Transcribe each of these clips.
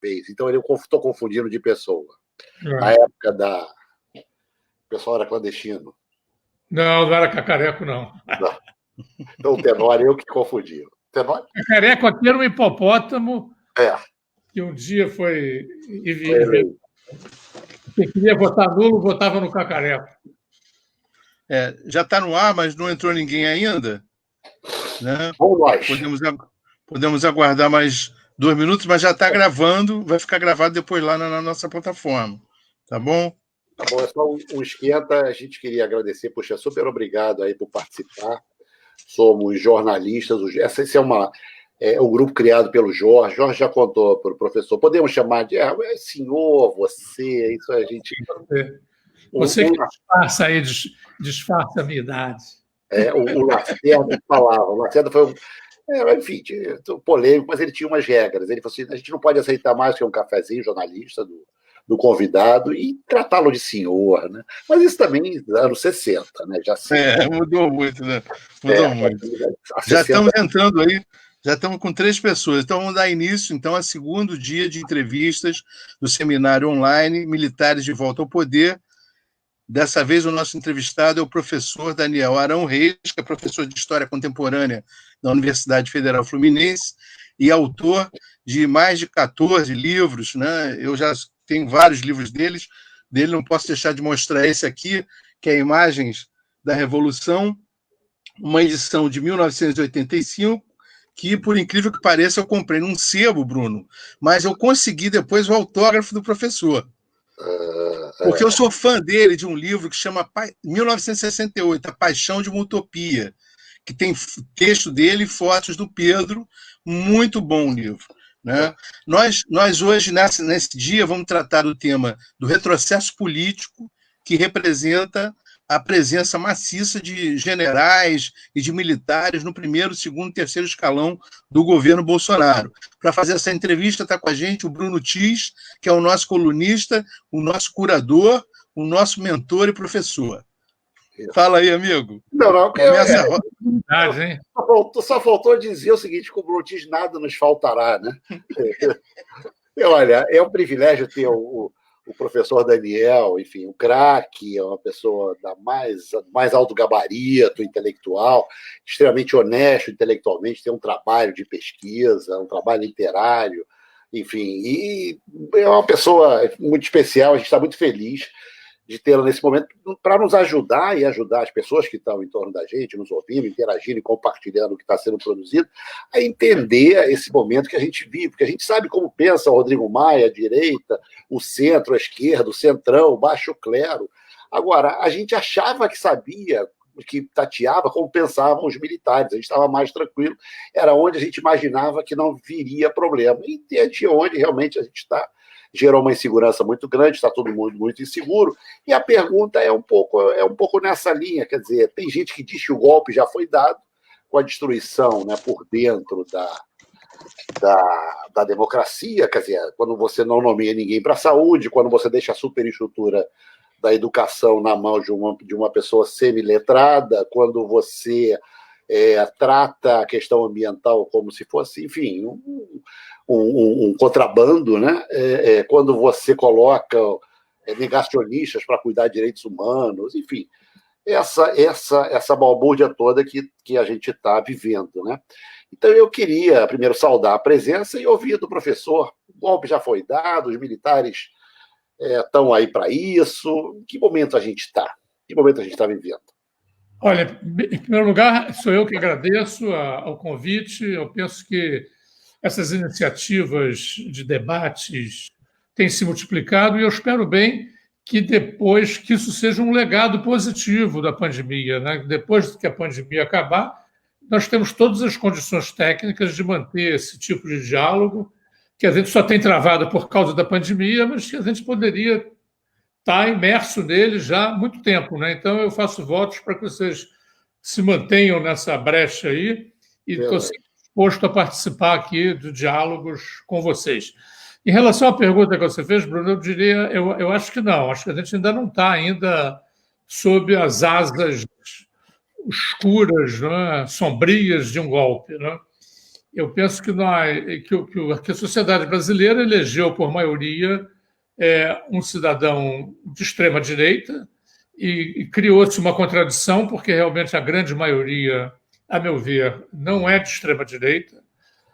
fez. Então, eu estou confundindo de pessoa. Na época o pessoal era clandestino. Não era Cacareco, não. Então, o Tenório, eu que confundi. Cacareco aqui era um hipopótamo que um dia foi... Quem queria votar nulo, votava no Cacareco. Já está no ar, mas não entrou ninguém ainda. Né? Podemos aguardar mais 2 minutos, mas já está gravando, vai ficar gravado depois lá na nossa plataforma. Tá bom? Tá bom, é só um esquenta. A gente queria agradecer, poxa, super obrigado aí por participar. Somos jornalistas. Esse é um grupo criado pelo Jorge. Jorge já contou para o professor. Podemos chamar de senhor, você, isso a gente. Você que disfarça aí, disfarça a minha idade. O Lacerda falava. O Lacerda foi enfim, polêmico, mas ele tinha umas regras. Ele falou assim: a gente não pode aceitar mais que um cafezinho jornalista do convidado e tratá-lo de senhor, né? Mas isso também anos 60, né? Já mudou muito, né? Mudou muito. Já estamos entrando aí, já estamos com 3 pessoas. Então, vamos dar início, então, ao segundo dia de entrevistas do seminário online Militares de Volta ao Poder. Dessa vez, o nosso entrevistado é o professor Daniel Arão Reis, que é professor de História Contemporânea da Universidade Federal Fluminense e autor de mais de 14 livros, né? Eu já tenho vários livros dele, não posso deixar de mostrar esse aqui, que é Imagens da Revolução, uma edição de 1985, que, por incrível que pareça, eu comprei num sebo, Bruno, mas eu consegui depois o autógrafo do professor. Porque eu sou fã dele, de um livro que chama 1968, A Paixão de uma Utopia, que tem texto dele e fotos do Pedro, muito bom o livro. Né? Nós hoje, nesse dia, vamos tratar do tema do retrocesso político, que representa a presença maciça de generais e de militares no primeiro, segundo e terceiro escalão do governo Bolsonaro. Para fazer essa entrevista está com a gente o Bruno Tis, que é o nosso colunista, o nosso curador, o nosso mentor e professor. Fala aí, amigo. Não, só faltou dizer o seguinte: com o Bruno Tis nada nos faltará, né? Olha, é um privilégio ter o professor Daniel, enfim, um craque, é uma pessoa da mais alto gabarito intelectual, extremamente honesto intelectualmente, tem um trabalho de pesquisa, um trabalho literário, enfim, e é uma pessoa muito especial. A gente está muito feliz de tê-la nesse momento para nos ajudar e ajudar as pessoas que estão em torno da gente, nos ouvindo, interagindo e compartilhando o que está sendo produzido, a entender esse momento que a gente vive, porque a gente sabe como pensa o Rodrigo Maia, a direita, o centro, a esquerda, o centrão, o baixo clero. Agora, a gente achava que sabia, que tateava como pensavam os militares, a gente estava mais tranquilo, era onde a gente imaginava que não viria problema, e é de onde realmente a gente está. Gerou uma insegurança muito grande, está todo mundo muito inseguro, e a pergunta é um pouco nessa linha, quer dizer, tem gente que diz que o golpe já foi dado com a destruição, né, por dentro da democracia, quer dizer, quando você não nomeia ninguém para a saúde, quando você deixa a superestrutura da educação na mão de uma pessoa semi-letrada, quando você trata a questão ambiental como se fosse, enfim, um contrabando, né? Quando você coloca negacionistas para cuidar de direitos humanos, enfim, essa balbúrdia toda que a gente está vivendo, né? Então, eu queria primeiro saudar a presença e ouvir do professor. O golpe já foi dado, os militares estão aí para isso. Em que momento a gente está? Que momento a gente está vivendo? Olha, em primeiro lugar, sou eu que agradeço ao convite. Eu penso que essas iniciativas de debates têm se multiplicado e eu espero bem que depois que isso seja um legado positivo da pandemia, né? Depois que a pandemia acabar, nós temos todas as condições técnicas de manter esse tipo de diálogo, que a gente só tem travado por causa da pandemia, mas que a gente poderia estar imerso nele já há muito tempo, né? Então, eu faço votos para que vocês se mantenham nessa brecha aí e estou disposto a participar aqui de diálogos com vocês. Em relação à pergunta que você fez, Bruno, eu diria, eu acho que não. Acho que a gente ainda não está ainda sob as asas escuras, né, sombrias de um golpe, né? eu penso que a sociedade brasileira elegeu, por maioria, um cidadão de extrema-direita e criou-se uma contradição, porque realmente a grande maioria, a meu ver, não é de extrema-direita.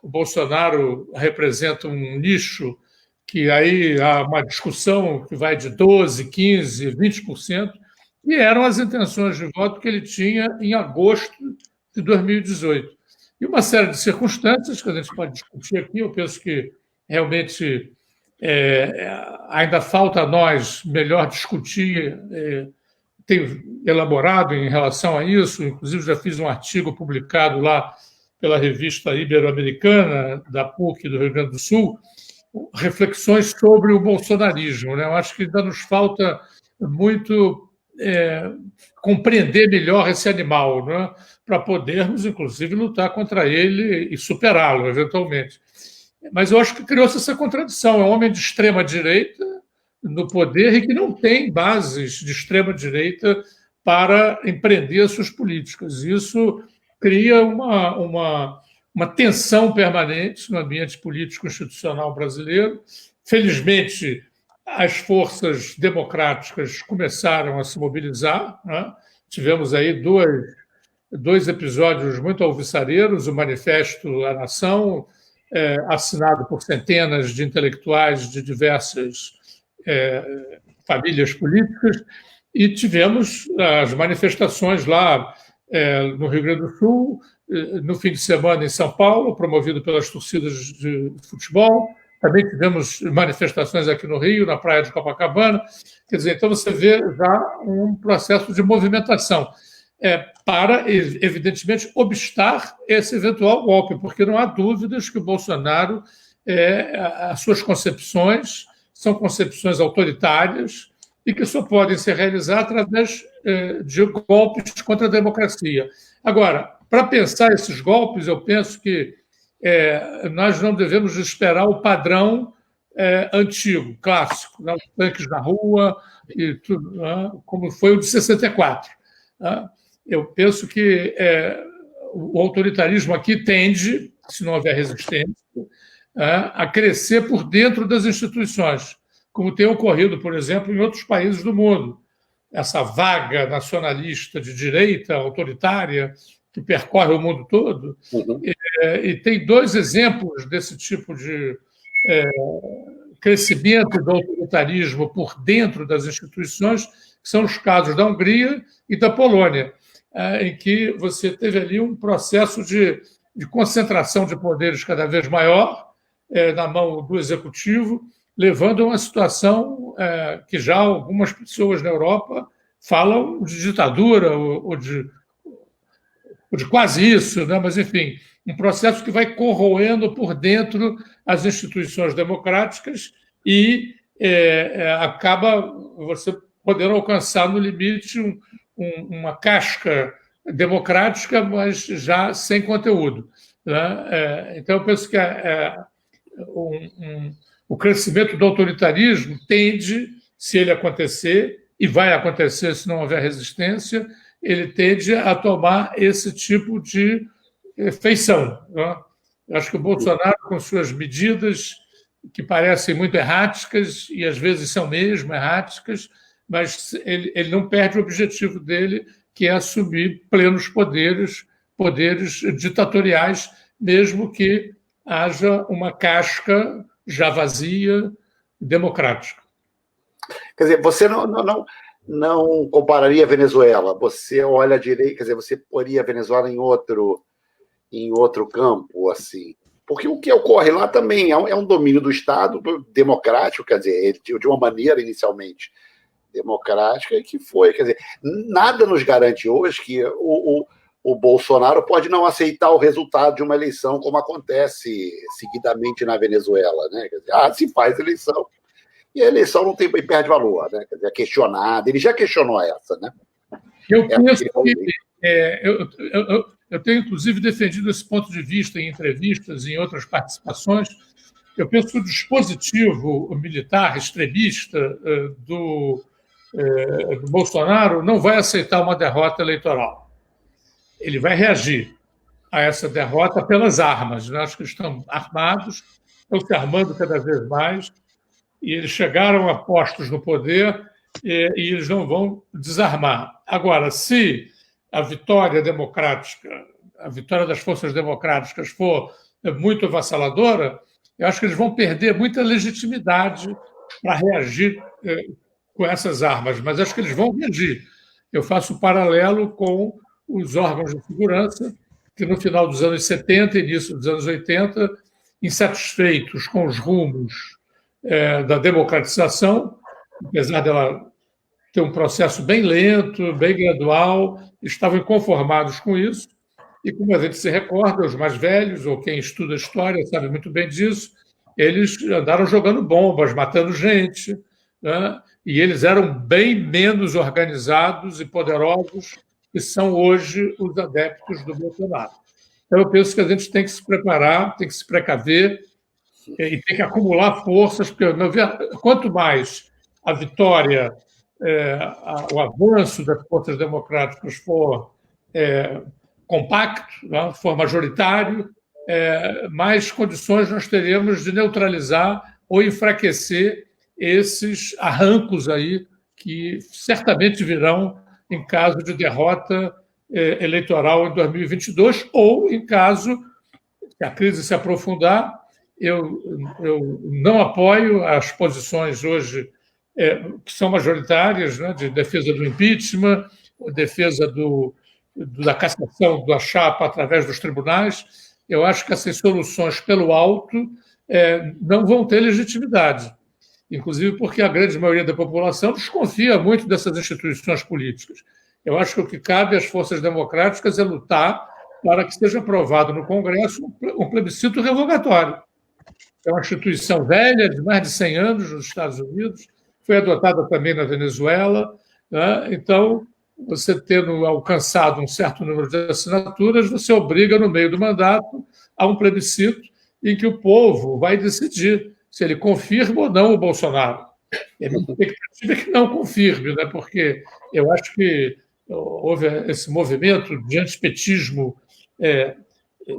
O Bolsonaro representa um nicho que aí há uma discussão que vai de 12%, 15%, 20%, e eram as intenções de voto que ele tinha em agosto de 2018. E uma série de circunstâncias que a gente pode discutir aqui, eu penso que realmente ainda falta a nós melhor discutir, tenho elaborado em relação a isso, inclusive já fiz um artigo publicado lá pela revista Ibero-Americana, da PUC do Rio Grande do Sul, reflexões sobre o bolsonarismo, né? Eu acho que ainda nos falta muito compreender melhor esse animal, né? Para podermos, inclusive, lutar contra ele e superá-lo, eventualmente. Mas eu acho que criou-se essa contradição. É um homem de extrema-direita no poder e que não tem bases de extrema-direita para empreender as suas políticas. Isso cria uma tensão permanente no ambiente político institucional brasileiro. Felizmente, as forças democráticas começaram a se mobilizar, né? Tivemos aí dois episódios muito alvissareiros, o Manifesto à Nação, assinado por centenas de intelectuais de diversas famílias políticas, e tivemos as manifestações lá no Rio Grande do Sul, no fim de semana em São Paulo, promovido pelas torcidas de futebol. Também tivemos manifestações aqui no Rio, na praia de Copacabana. Quer dizer, então você vê já um processo de movimentação para, evidentemente, obstar esse eventual golpe, porque não há dúvidas que o Bolsonaro, as suas concepções são concepções autoritárias e que só podem ser realizadas através de golpes contra a democracia. Agora, para pensar esses golpes, eu penso que nós não devemos esperar o padrão antigo, clássico, né? Os tanques na rua, e tudo, né? Como foi o de 64. Né? Eu penso que o autoritarismo aqui tende, se não houver resistência, a crescer por dentro das instituições, como tem ocorrido, por exemplo, em outros países do mundo. Essa vaga nacionalista de direita autoritária que percorre o mundo todo. Uhum. E tem dois exemplos desse tipo de crescimento do autoritarismo por dentro das instituições, que são os casos da Hungria e da Polônia, em que você teve ali um processo de concentração de poderes cada vez maior na mão do executivo, levando a uma situação que já algumas pessoas na Europa falam de ditadura ou de quase isso, né? Mas, enfim, um processo que vai corroendo por dentro as instituições democráticas e acaba você podendo alcançar no limite uma casca democrática, mas já sem conteúdo, né? Então, eu penso que o crescimento do autoritarismo tende, se ele acontecer, e vai acontecer se não houver resistência, ele tende a tomar esse tipo de feição, né? Acho que o Bolsonaro, com suas medidas que parecem muito erráticas, e às vezes são mesmo erráticas, mas ele não perde o objetivo dele, que é assumir plenos poderes ditatoriais, mesmo que haja uma casca já vazia, democrática. Quer dizer, você não compararia a Venezuela, você olha à direita, quer dizer, você poria a Venezuela em outro campo, assim. Porque o que ocorre lá também é um domínio do Estado democrático, quer dizer, de uma maneira inicialmente democrática, que foi, quer dizer, nada nos garante hoje que o Bolsonaro pode não aceitar o resultado de uma eleição, como acontece seguidamente na Venezuela, né? Quer dizer, se faz eleição, e a eleição não perde valor, né? Quer dizer, é questionada, ele já questionou essa, né? Eu penso que eu tenho, inclusive, defendido esse ponto de vista em entrevistas e em outras participações. Eu penso que o dispositivo militar extremista do Bolsonaro não vai aceitar uma derrota eleitoral. Ele vai reagir. a essa derrota pelas armas. Né? Acho que estão armados, estão se armando cada vez mais, e eles chegaram a postos no poder e eles não vão desarmar. Agora, se a vitória democrática, a vitória das forças democráticas for muito avassaladora, eu acho que eles vão perder muita legitimidade para reagir com essas armas, mas acho que eles vão reagir. Eu faço um paralelo com os órgãos de segurança, que no final dos anos 70 e início dos anos 80, insatisfeitos com os rumos da democratização, apesar dela ter um processo bem lento, bem gradual, estavam inconformados com isso, e como a gente se recorda, os mais velhos, ou quem estuda história sabe muito bem disso, eles andaram jogando bombas, matando gente, né? E eles eram bem menos organizados e poderosos que são hoje os adeptos do Bolsonaro. Então, eu penso que a gente tem que se preparar, tem que se precaver e tem que acumular forças, porque, ao meu ver, quanto mais a vitória, o avanço das forças democráticas for compacto, né, for majoritário, mais condições nós teremos de neutralizar ou enfraquecer esses arrancos aí que certamente virão em caso de derrota eleitoral em 2022 ou em caso que a crise se aprofundar. Eu não apoio as posições hoje que são majoritárias, né, de defesa do impeachment, defesa da cassação da chapa através dos tribunais. Eu acho que essas soluções pelo alto não vão ter legitimidade, inclusive porque a grande maioria da população desconfia muito dessas instituições políticas. Eu acho que o que cabe às forças democráticas é lutar para que seja aprovado no Congresso um plebiscito revogatório. É uma instituição velha, de mais de 100 anos nos Estados Unidos, foi adotada também na Venezuela, né? Então, você tendo alcançado um certo número de assinaturas, você obriga, no meio do mandato, a um plebiscito em que o povo vai decidir se ele confirma ou não o Bolsonaro. A minha expectativa é que não confirme, né? Porque eu acho que houve esse movimento de antipetismo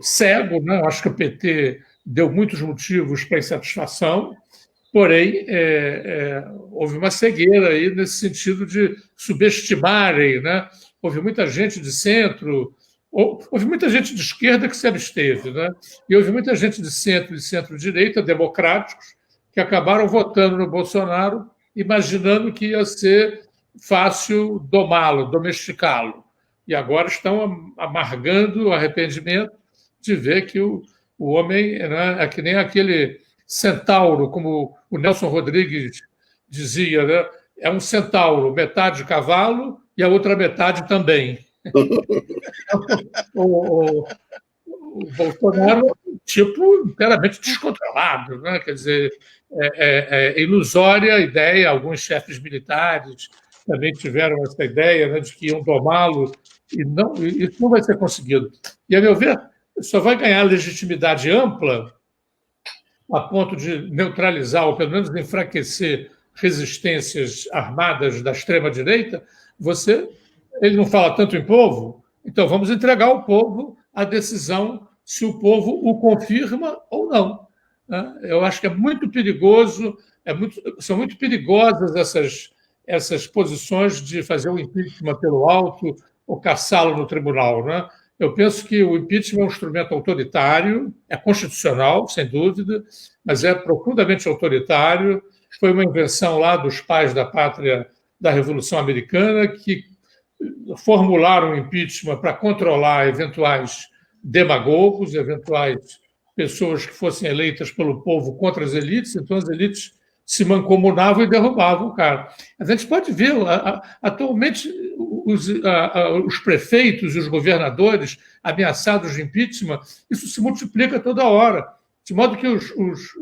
cego, né? Eu acho que o PT deu muitos motivos para insatisfação, porém, houve uma cegueira aí nesse sentido de subestimarem, né? Houve muita gente de centro, houve muita gente de esquerda que se absteve, né? E houve muita gente de centro e centro-direita, democráticos, que acabaram votando no Bolsonaro, imaginando que ia ser fácil domá-lo, domesticá-lo. E agora estão amargando o arrependimento de ver que o homem, né, é que nem aquele centauro, como o Nelson Rodrigues dizia, né? É um centauro, metade cavalo e a outra metade também. o Bolsonaro é um tipo inteiramente descontrolado, né? Quer dizer, é ilusória a ideia, alguns chefes militares também tiveram essa ideia, né, de que iam domá-lo, e isso não vai ser conseguido. E, a meu ver, só vai ganhar legitimidade ampla a ponto de neutralizar, ou pelo menos enfraquecer, resistências armadas da extrema-direita. Ele não fala tanto em povo, então vamos entregar ao povo a decisão se o povo o confirma ou não. Eu acho que é muito perigoso, são muito perigosas essas posições de fazer o impeachment pelo alto ou caçá-lo no tribunal, né? Eu penso que o impeachment é um instrumento autoritário, é constitucional, sem dúvida, mas é profundamente autoritário. Foi uma invenção lá dos pais da pátria da Revolução Americana, que formularam o impeachment para controlar eventuais demagogos, eventuais pessoas que fossem eleitas pelo povo contra as elites. Então, as elites se mancomunavam e derrubavam o cara. A gente pode ver, atualmente, os prefeitos e os governadores ameaçados de impeachment, isso se multiplica toda hora, de modo que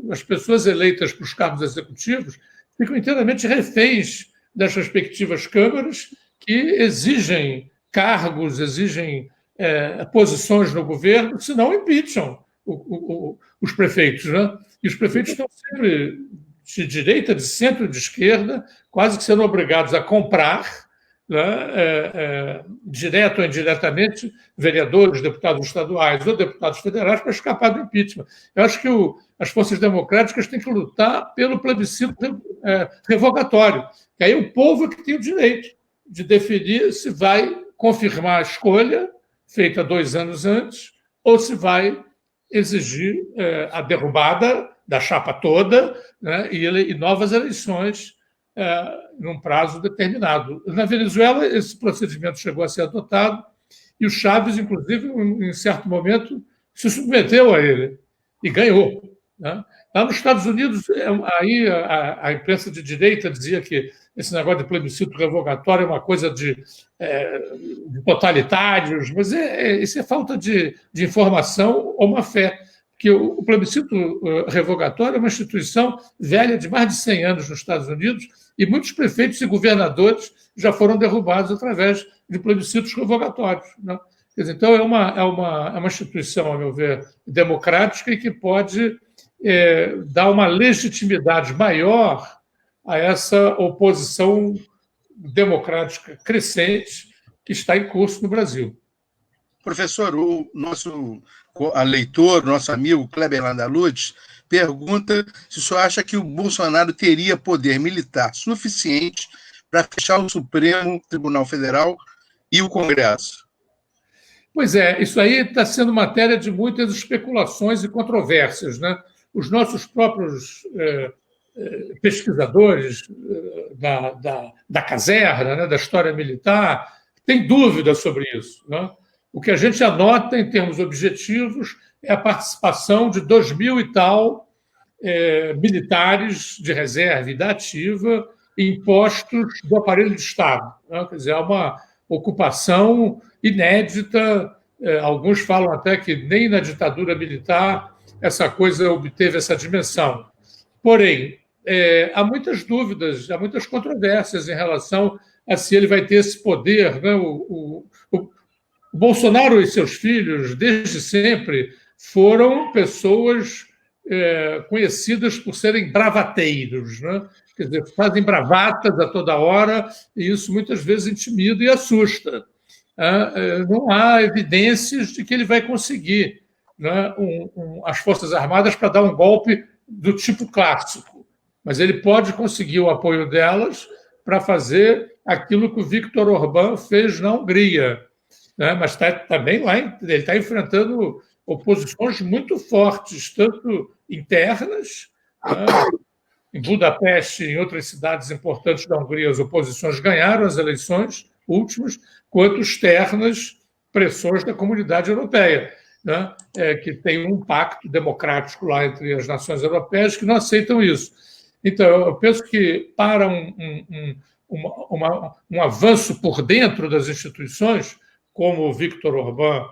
as pessoas eleitas para os cargos executivos ficam inteiramente reféns das respectivas câmaras que exigem cargos, exigem posições no governo, senão impeacham os prefeitos, né? E os prefeitos estão sempre de direita, de centro, de esquerda, quase que sendo obrigados a comprar né, direto ou indiretamente, vereadores, deputados estaduais ou deputados federais para escapar do impeachment. Eu acho que as forças democráticas têm que lutar pelo plebiscito revogatório, que aí o povo é que tem o direito de definir se vai confirmar a escolha feita 2 anos antes ou se vai exigir a derrubada da chapa toda, né, e novas eleições num prazo determinado. Na Venezuela, esse procedimento chegou a ser adotado e o Chávez, inclusive, em certo momento, se submeteu a ele e ganhou, né? Lá nos Estados Unidos, aí a imprensa de direita dizia que esse negócio de plebiscito revogatório é uma coisa de totalitários, mas isso é falta de informação ou má fé, porque o plebiscito revogatório é uma instituição velha de mais de 100 anos nos Estados Unidos e muitos prefeitos e governadores já foram derrubados através de plebiscitos revogatórios, né? Quer dizer, então, é uma instituição, a meu ver, democrática e que pode dar uma legitimidade maior a essa oposição democrática crescente que está em curso no Brasil. Professor, o nosso leitor, nosso amigo Kleber Landalutes, pergunta se o senhor acha que o Bolsonaro teria poder militar suficiente para fechar o Supremo Tribunal Federal e o Congresso. Pois é, isso aí está sendo matéria de muitas especulações e controvérsias, né? Os nossos próprios pesquisadores da caserna, né, da história militar, têm dúvidas sobre isso, né? O que a gente anota em termos objetivos é a participação de 2.000 e tal militares de reserva e da ativa em postos do aparelho de Estado, né? Quer dizer, é uma ocupação inédita. Alguns falam até que nem na ditadura militar essa coisa obteve essa dimensão. Porém, há muitas dúvidas, há muitas controvérsias em relação a se ele vai ter esse poder, né? O Bolsonaro e seus filhos, desde sempre, foram pessoas conhecidas por serem bravateiros, né? Quer dizer, fazem bravatas a toda hora e isso muitas vezes intimida e assusta. Não há evidências de que ele vai conseguir, né, as Forças Armadas para dar um golpe do tipo clássico, mas ele pode conseguir o apoio delas para fazer aquilo que o Viktor Orbán fez na Hungria, né? Mas também lá ele está enfrentando oposições muito fortes, tanto internas, né? Em Budapeste e em outras cidades importantes da Hungria, as oposições ganharam as eleições últimas, quanto externas, pressões da comunidade europeia, né? Que tem um pacto democrático lá entre as nações europeias que não aceitam isso. Então, eu penso que para um avanço por dentro das instituições, como o Viktor Orbán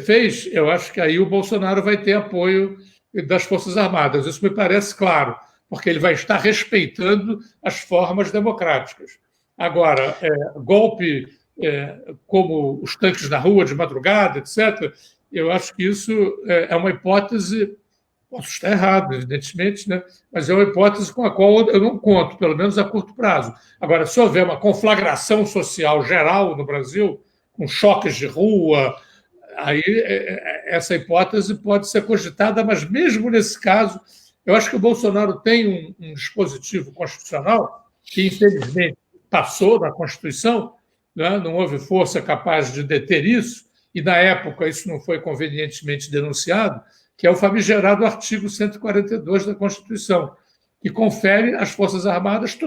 fez, eu acho que aí o Bolsonaro vai ter apoio das Forças Armadas. Isso me parece claro, porque ele vai estar respeitando as formas democráticas. Agora, golpe como os tanques na rua de madrugada, etc., eu acho que isso é uma hipótese, posso estar errado, evidentemente, né? Mas é uma hipótese com a qual eu não conto, pelo menos a curto prazo. Agora, se houver uma conflagração social geral no Brasil, com choques de rua, aí essa hipótese pode ser cogitada, mas mesmo nesse caso, eu acho que o Bolsonaro tem um dispositivo constitucional que, infelizmente, passou na Constituição, né? Não houve força capaz de deter isso, e, na época, isso não foi convenientemente denunciado, que é o famigerado artigo 142 da Constituição, que confere às Forças Armadas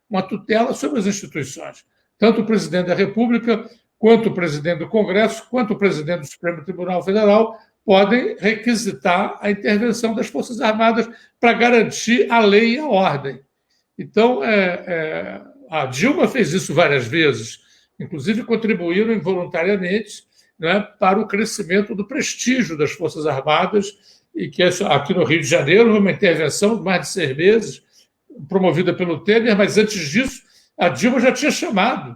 uma tutela sobre as instituições. Tanto o presidente da República, quanto o presidente do Congresso, quanto o presidente do Supremo Tribunal Federal podem requisitar a intervenção das Forças Armadas para garantir a lei e a ordem. Então, a Dilma fez isso várias vezes, inclusive contribuíram involuntariamente, né, para o crescimento do prestígio das Forças Armadas, e que aqui no Rio de Janeiro, uma intervenção de mais de 6 meses, promovida pelo Temer, mas antes disso, a Dilma já tinha chamado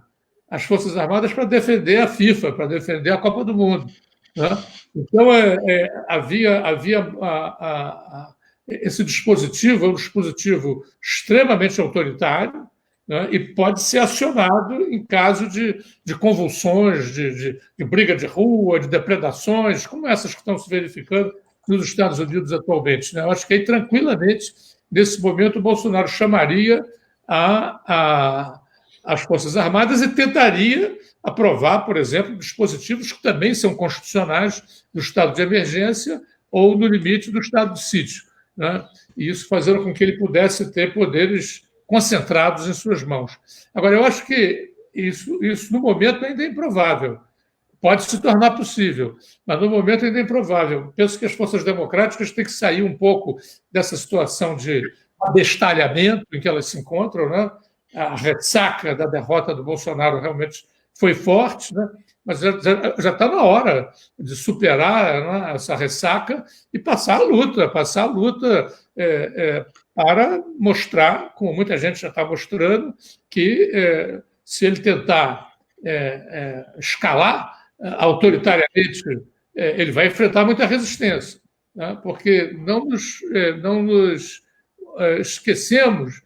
as Forças Armadas para defender a FIFA, para defender a Copa do Mundo, né? Então, havia esse dispositivo, é um dispositivo extremamente autoritário, né, e pode ser acionado em caso de convulsões, de briga de rua, de depredações, como essas que estão se verificando nos Estados Unidos atualmente. Né? Eu acho que aí, tranquilamente, nesse momento, o Bolsonaro chamaria as Forças Armadas e tentaria aprovar, por exemplo, dispositivos que também são constitucionais no estado de emergência ou no limite do estado de sítio, né? E isso fazendo com que ele pudesse ter poderes concentrados em suas mãos. Agora, eu acho que isso no momento, ainda é improvável. Pode se tornar possível, mas no momento ainda é improvável. Penso que as forças democráticas têm que sair um pouco dessa situação de abestalhamento em que elas se encontram, né? A ressaca da derrota do Bolsonaro realmente foi forte, né? Mas já está na hora de superar, né, essa ressaca e passar a luta para mostrar, como muita gente já está mostrando, que se ele tentar escalar autoritariamente, ele vai enfrentar muita resistência, né? Porque não nos esqueçamos,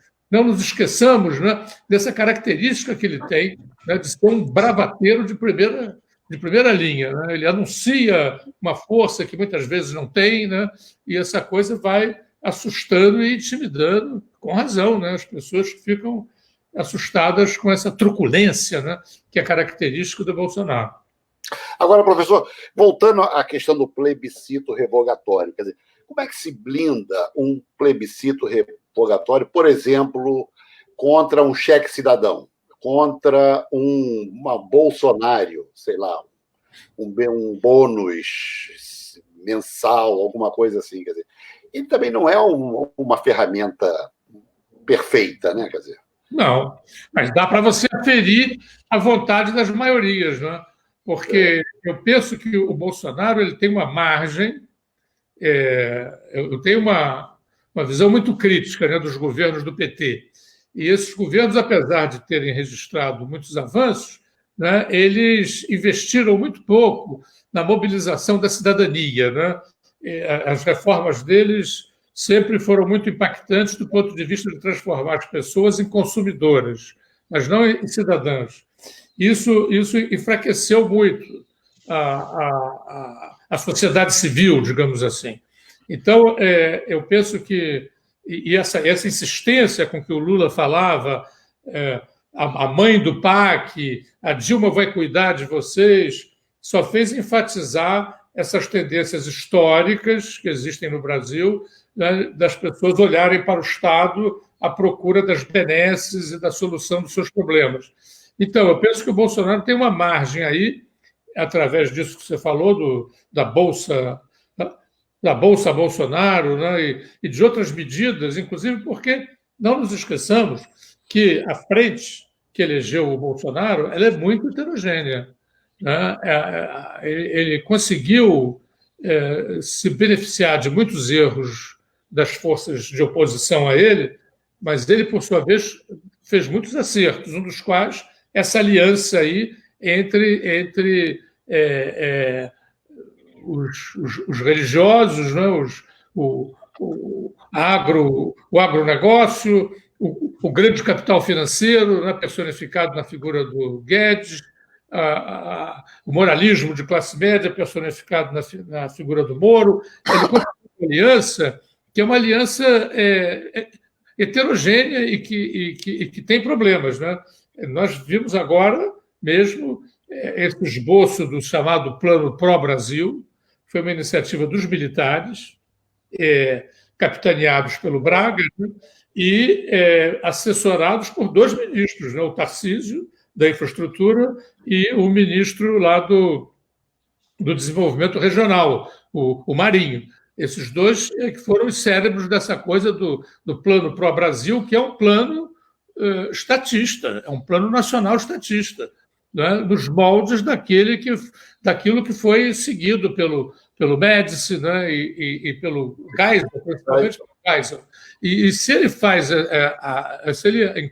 né, dessa característica que ele tem, né, de ser um bravateiro de primeira linha. Né? Ele anuncia uma força que muitas vezes não tem, né? E essa coisa vai assustando e intimidando, com razão, né? As pessoas ficam assustadas com essa truculência, né, que é característica do Bolsonaro. Agora, professor, voltando à questão do plebiscito revogatório, quer dizer, como é que se blinda um plebiscito revogatório, por exemplo, contra um cheque cidadão, contra uma Bolsonaro, sei lá, um bônus mensal, alguma coisa assim, quer dizer, ele também não é uma ferramenta perfeita, né, quer dizer. Não, mas dá para você aferir a vontade das maiorias, né? Porque eu penso que o Bolsonaro ele tem uma margem, eu tenho uma visão muito crítica, né, dos governos do PT. E esses governos, apesar de terem registrado muitos avanços, né, eles investiram muito pouco na mobilização da cidadania. Né? As reformas deles sempre foram muito impactantes do ponto de vista de transformar as pessoas em consumidoras, mas não em cidadãs. Isso enfraqueceu muito a sociedade civil, digamos assim. Então, eu penso que essa insistência com que o Lula falava, a mãe do PAC, a Dilma vai cuidar de vocês, só fez enfatizar essas tendências históricas que existem no Brasil, né, das pessoas olharem para o Estado à procura das benesses e da solução dos seus problemas. Então, eu penso que o Bolsonaro tem uma margem aí, através disso que você falou, da Bolsa Bolsonaro, né, e de outras medidas, inclusive porque não nos esqueçamos que a frente que elegeu o Bolsonaro ela é muito heterogênea. Né? Ele conseguiu se beneficiar de muitos erros das forças de oposição a ele, mas ele, por sua vez, fez muitos acertos, um dos quais essa aliança aí entre os religiosos, né, o agronegócio, o grande capital financeiro, né, personificado na figura do Guedes, o moralismo de classe média personificado na figura do Moro. Ele conseguiu uma aliança que é uma aliança heterogênea e que tem problemas. Né? Nós vimos agora mesmo esse esboço do chamado Plano Pró-Brasil, foi uma iniciativa dos militares, capitaneados pelo Braga, né? E assessorados por dois ministros, né? O Tarcísio, da Infraestrutura, e o ministro lá do Desenvolvimento Regional, o Marinho. Esses dois que foram os cérebros dessa coisa do Plano Pró-Brasil, que é um plano estatista, é um plano nacional estatista, né, nos moldes daquilo que foi seguido pelo Médici, né, e pelo Geisel, principalmente pelo Geisel. E se ele se ele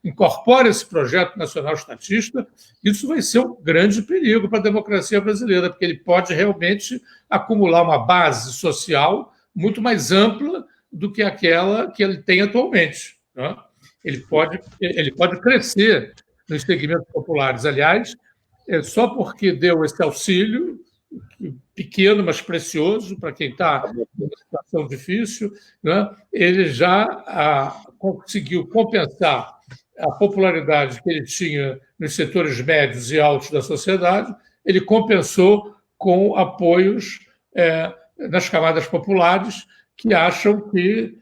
incorpora esse projeto nacional estatista, isso vai ser um grande perigo para a democracia brasileira, porque ele pode realmente acumular uma base social muito mais ampla do que aquela que ele tem atualmente. Né? Ele pode crescer nos segmentos populares. Aliás, só porque deu esse auxílio, pequeno, mas precioso, para quem está numa situação difícil, né, ele já conseguiu compensar a popularidade que ele tinha nos setores médios e altos da sociedade, ele compensou com apoios nas camadas populares que acham que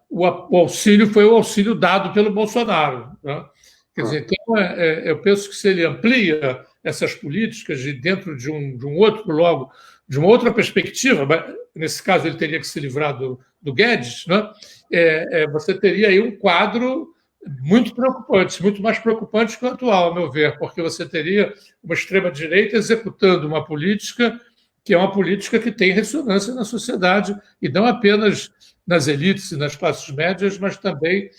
o auxílio foi o auxílio dado pelo Bolsonaro. Né? Quer dizer, então, eu penso que se ele amplia essas políticas dentro de um outro logo, de uma outra perspectiva, nesse caso ele teria que se livrar do Guedes, né? Você teria aí um quadro muito preocupante, muito mais preocupante que o atual, a meu ver, porque você teria uma extrema-direita executando uma política que é uma política que tem ressonância na sociedade, e não apenas nas elites e nas classes médias, mas também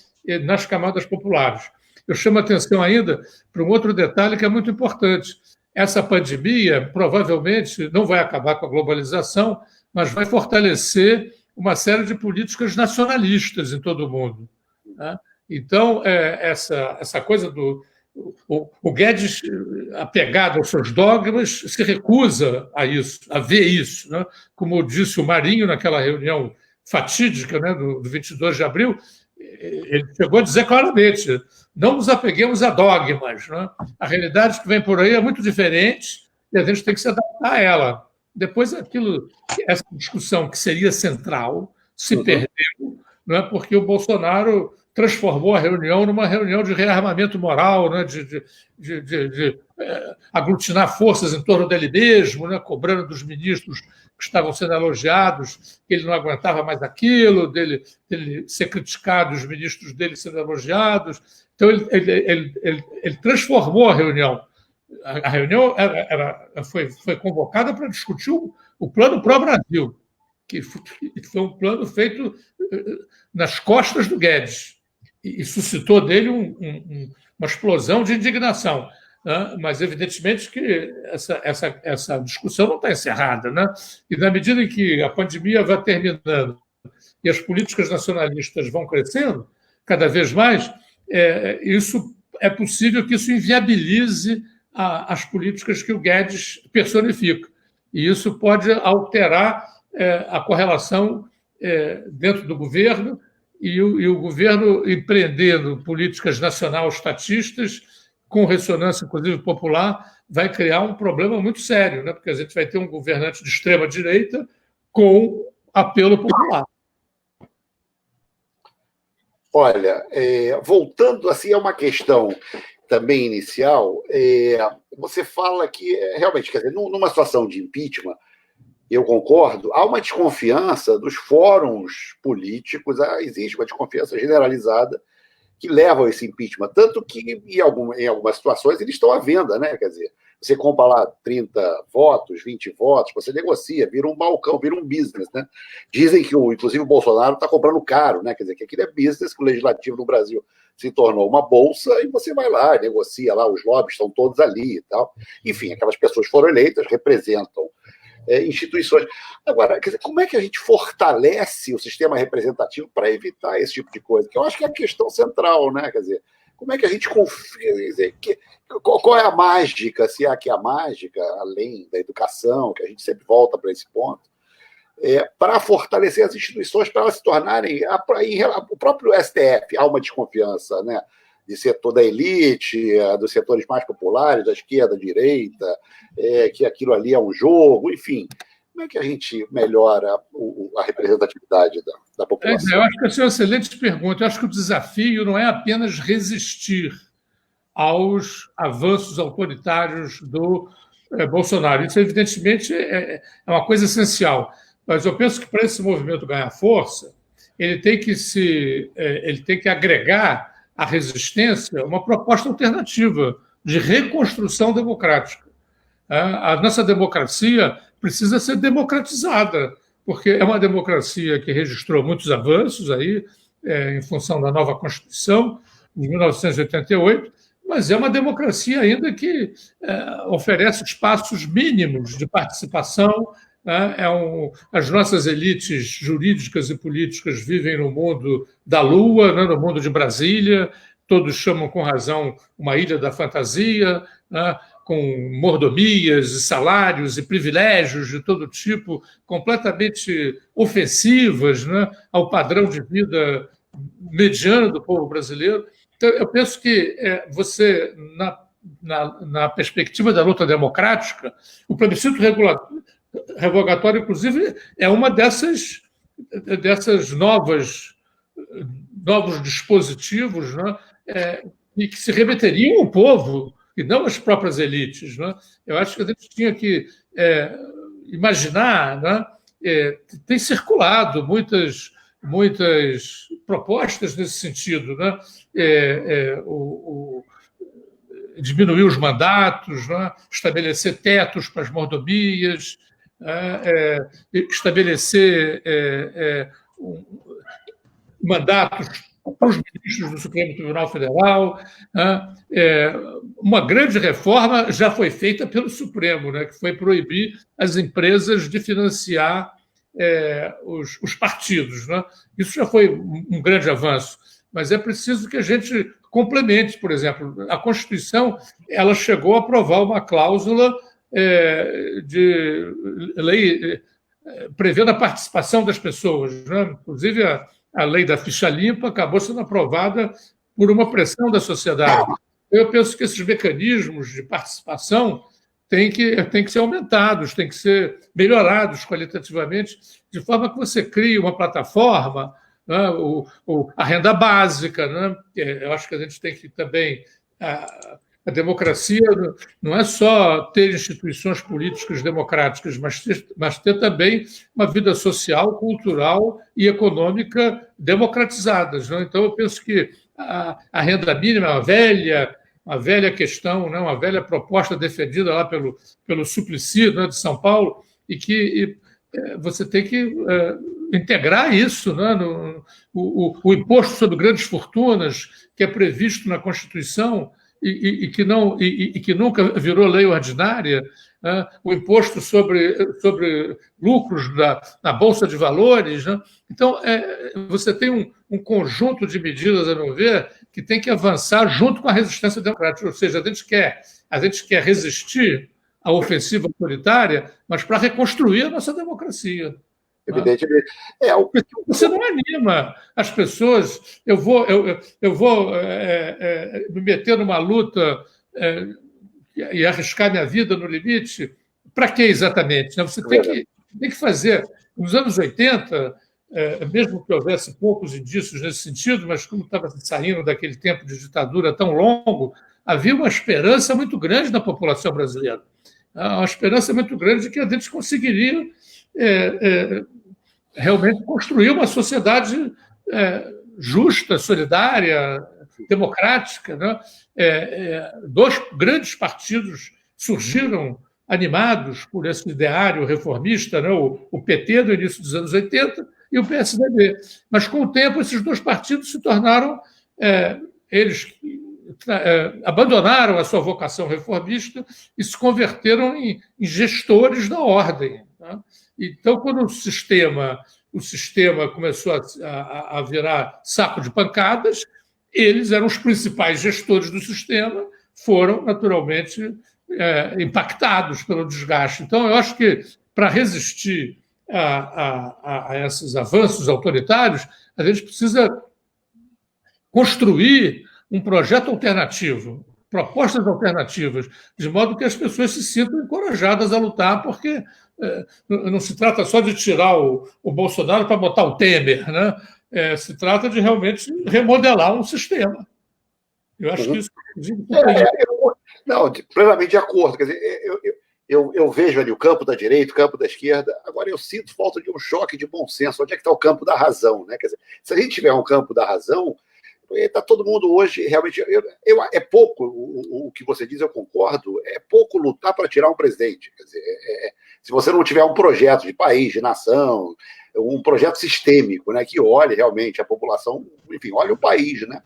nas camadas populares. Eu chamo a atenção ainda para um outro detalhe que é muito importante. Essa pandemia provavelmente não vai acabar com a globalização, mas vai fortalecer uma série de políticas nacionalistas em todo o mundo. Né? Então, essa coisa o Guedes, apegado aos seus dogmas, se recusa a ver isso. Né? Como disse o Marinho naquela reunião fatídica, né, do 22 de abril, ele chegou a dizer claramente: não nos apeguemos a dogmas. Né? A realidade que vem por aí é muito diferente e a gente tem que se adaptar a ela. Depois, essa discussão que seria central se perdeu, né, porque o Bolsonaro transformou a reunião numa reunião de rearmamento moral, né, de aglutinar forças em torno dele mesmo, né, cobrando dos ministros que estavam sendo elogiados, que ele não aguentava mais aquilo, dele ser criticado, os ministros dele sendo elogiados. Então, ele transformou a reunião. A reunião foi convocada para discutir o plano pró-Brasil, que foi um plano feito nas costas do Guedes, e suscitou dele uma explosão de indignação. Né? Mas, evidentemente, que essa discussão não está encerrada. Né? E, na medida em que a pandemia vai terminando e as políticas nacionalistas vão crescendo cada vez mais, é possível que isso inviabilize as políticas que o Guedes personifica. E isso pode alterar a correlação dentro do governo e o governo empreendendo políticas nacional-estatistas com ressonância, inclusive, popular, vai criar um problema muito sério, né? Porque a gente vai ter um governante de extrema-direita com apelo popular. Olha, voltando assim a uma questão também inicial, você fala que, realmente, quer dizer, numa situação de impeachment, eu concordo, há uma desconfiança dos fóruns políticos, existe uma desconfiança generalizada que leva a esse impeachment, tanto que em algumas situações eles estão à venda, né? Quer dizer, você compra lá 30 votos, 20 votos, você negocia, vira um balcão, vira um business, né? Dizem que, inclusive, o Bolsonaro está comprando caro, né? Quer dizer, que aquilo é business, que o legislativo no Brasil se tornou uma bolsa e você vai lá, negocia lá, os lobbies estão todos ali e tal. Enfim, aquelas pessoas foram eleitas, representam instituições. Agora, quer dizer, como é que a gente fortalece o sistema representativo para evitar esse tipo de coisa? Que eu acho que é a questão central, né? Quer dizer, como é que a gente confia? Quer dizer, qual é a mágica, se há que a mágica, além da educação, que a gente sempre volta para esse ponto, para fortalecer as instituições, para elas se tornarem. O próprio STF há uma desconfiança, né? De setor da elite, dos setores mais populares, da esquerda, da direita, que aquilo ali é um jogo, enfim. Como é que a gente melhora a representatividade da população? Eu acho que essa é uma excelente pergunta. Eu acho que o desafio não é apenas resistir aos avanços autoritários do Bolsonaro. Isso, evidentemente, é uma coisa essencial. Mas eu penso que, para esse movimento ganhar força, ele tem que agregar à resistência uma proposta alternativa de reconstrução democrática. A nossa democracia precisa ser democratizada, porque é uma democracia que registrou muitos avanços aí, em função da nova Constituição de 1988, mas é uma democracia ainda que oferece espaços mínimos de participação, né? As nossas elites jurídicas e políticas vivem no mundo da Lua, né? No mundo de Brasília, todos chamam com razão uma ilha da fantasia, né? Com mordomias e salários e privilégios de todo tipo, completamente ofensivas, né? Ao padrão de vida mediano do povo brasileiro. Então, eu penso que você, na perspectiva da luta democrática, o plebiscito revogatório, inclusive, é uma dessas novos dispositivos, né? E que se remeteriam ao povo e não às próprias elites, né? Eu acho que a gente tinha que imaginar, né? Tem circulado muitas propostas nesse sentido, né? Diminuir os mandatos, né? Estabelecer tetos para as mordomias, estabelecer mandatos para os ministros do Supremo Tribunal Federal. Uma grande reforma já foi feita pelo Supremo, né? Que foi proibir as empresas de financiar os partidos, né? Isso já foi um grande avanço, mas é preciso que a gente complemente. Por exemplo, a Constituição ela chegou a aprovar uma cláusula de lei prevendo a participação das pessoas, né? Inclusive, a lei da ficha limpa acabou sendo aprovada por uma pressão da sociedade. Eu penso que esses mecanismos de participação têm que ser aumentados, têm que ser melhorados qualitativamente, de forma que você crie uma plataforma, né? A renda básica, né? Eu acho que a gente tem que também... A democracia não é só ter instituições políticas democráticas, mas ter também uma vida social, cultural e econômica democratizadas, né? Então, eu penso que a renda mínima é uma velha questão, né? Uma velha proposta defendida lá pelo Suplicy, né, de São Paulo, e que você tem que integrar isso, né? O imposto sobre grandes fortunas, que é previsto na Constituição, e que nunca virou lei ordinária, né? O imposto sobre lucros na Bolsa de Valores, né? Então, você tem um conjunto de medidas, a meu ver, que tem que avançar junto com a resistência democrática. Ou seja, a gente quer resistir à ofensiva autoritária, mas para reconstruir a nossa democracia. Evidentemente. Você não anima as pessoas. Eu vou me meter numa luta e arriscar minha vida no limite. Para que exatamente? Você tem que fazer. Nos anos 80, mesmo que houvesse poucos indícios nesse sentido, mas como estava saindo daquele tempo de ditadura tão longo, havia uma esperança muito grande na população brasileira. Uma esperança muito grande de que a gente conseguiria realmente construir uma sociedade justa, solidária, democrática, né? Dois grandes partidos surgiram animados por esse ideário reformista, né? O PT do início dos anos 80 e o PSDB. Mas, com o tempo, esses dois partidos se tornaram... eles abandonaram a sua vocação reformista e se converteram em gestores da ordem, né? Então, quando o sistema começou a virar saco de pancadas, eles eram os principais gestores do sistema, foram naturalmente impactados pelo desgaste. Então, eu acho que, para resistir a esses avanços autoritários, a gente precisa construir um projeto alternativo, propostas alternativas, de modo que as pessoas se sintam encorajadas a lutar, porque não se trata só de tirar o Bolsonaro para botar o Temer, né? Se trata de realmente remodelar um sistema. Eu acho que isso... Não, plenamente de acordo. Quer dizer, eu vejo ali o campo da direita, o campo da esquerda. Agora, eu sinto falta de um choque de bom senso. Onde é que está o campo da razão, né? Quer dizer, se a gente tiver um campo da razão, está todo mundo hoje realmente... é pouco o que você diz, eu concordo, é pouco lutar para tirar um presidente. Quer dizer, se você não tiver um projeto de país, de nação, um projeto sistêmico, né, que olhe realmente a população, enfim, olhe o país, né?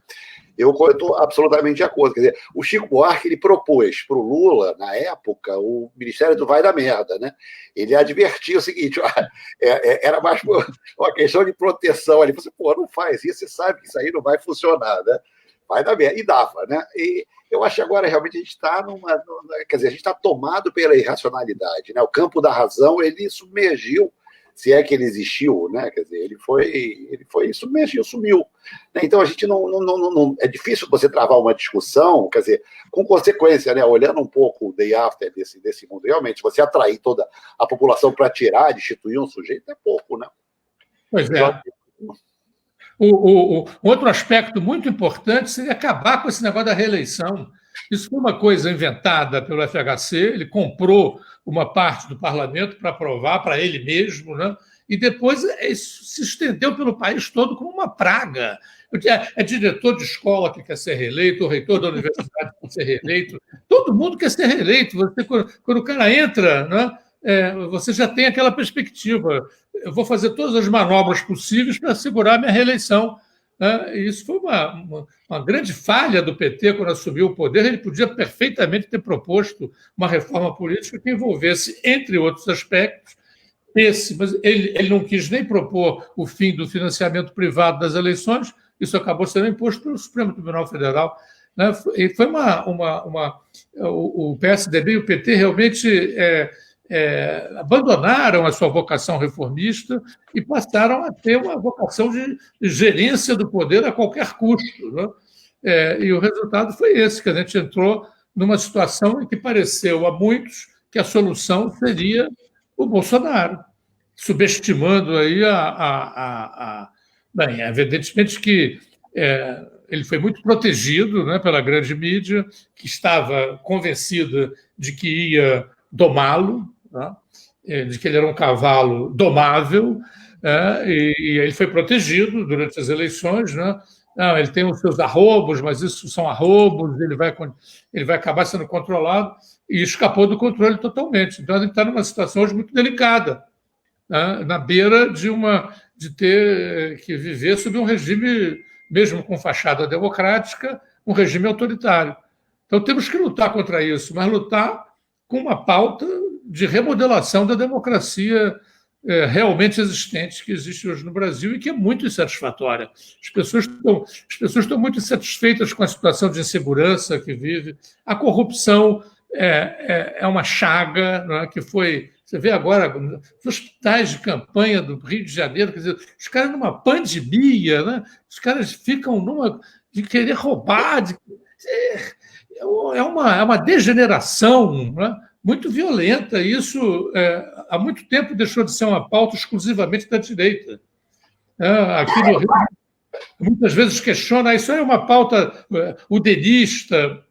Eu estou absolutamente de acordo. Quer dizer, o Chico Buarque ele propôs para o Lula, na época, o Ministério do Vai da Merda. Né? Ele advertia o seguinte: era mais uma questão de proteção. Ele falou assim, pô, não faz isso, você sabe que isso aí não vai funcionar. Né? Vai dar merda. E dava. Né? E eu acho que agora realmente a gente está quer dizer, a gente está tomado pela irracionalidade. Né? O campo da razão ele submergiu, se é que ele existiu, né? Quer dizer, ele foi submergiu, sumiu. Então a gente não é difícil você travar uma discussão, quer dizer, com consequência, né? Olhando um pouco o day after desse mundo, realmente, você atrair toda a população para tirar, destituir um sujeito é pouco, né? Pois é. Um outro aspecto muito importante seria acabar com esse negócio da reeleição. Isso foi uma coisa inventada pelo FHC, ele comprou uma parte do parlamento para aprovar para ele mesmo, né? E depois isso se estendeu pelo país todo como uma praga. É diretor de escola que quer ser reeleito, o reitor da universidade que quer ser reeleito, todo mundo quer ser reeleito. Quando o cara entra, né, você já tem aquela perspectiva. Eu vou fazer todas as manobras possíveis para assegurar a minha reeleição. Isso foi uma grande falha do PT quando assumiu o poder. Ele podia perfeitamente ter proposto uma reforma política que envolvesse, entre outros aspectos, mas ele não quis nem propor o fim do financiamento privado das eleições. Isso acabou sendo imposto pelo Supremo Tribunal Federal. E foi o PSDB e o PT realmente abandonaram a sua vocação reformista e passaram a ter uma vocação de gerência do poder a qualquer custo. Né? E o resultado foi esse, que a gente entrou numa situação em que pareceu a muitos que a solução seria o Bolsonaro, subestimando aí Bem, evidentemente que ele foi muito protegido, né, pela grande mídia, que estava convencida de que ia domá-lo, né, de que ele era um cavalo domável, e ele foi protegido durante as eleições. Né? Não, ele tem os seus arrobos, mas isso são arrobos, ele vai acabar sendo controlado, e escapou do controle totalmente. Então, a gente está numa situação hoje muito delicada, né, na beira de ter que viver sob um regime, mesmo com fachada democrática, um regime autoritário. Então, temos que lutar contra isso, mas lutar com uma pauta de remodelação da democracia realmente existente, que existe hoje no Brasil e que é muito insatisfatória. As pessoas estão muito insatisfeitas com a situação de insegurança que vive. A corrupção é uma chaga, não é, que foi... Você vê agora os hospitais de campanha do Rio de Janeiro, quer dizer, os caras numa pandemia, né? Os caras ficam de querer roubar, é uma degeneração, né, muito violenta. Isso, há muito tempo, deixou de ser uma pauta exclusivamente da direita. Aqui no Rio, muitas vezes questiona, isso é uma pauta udenista.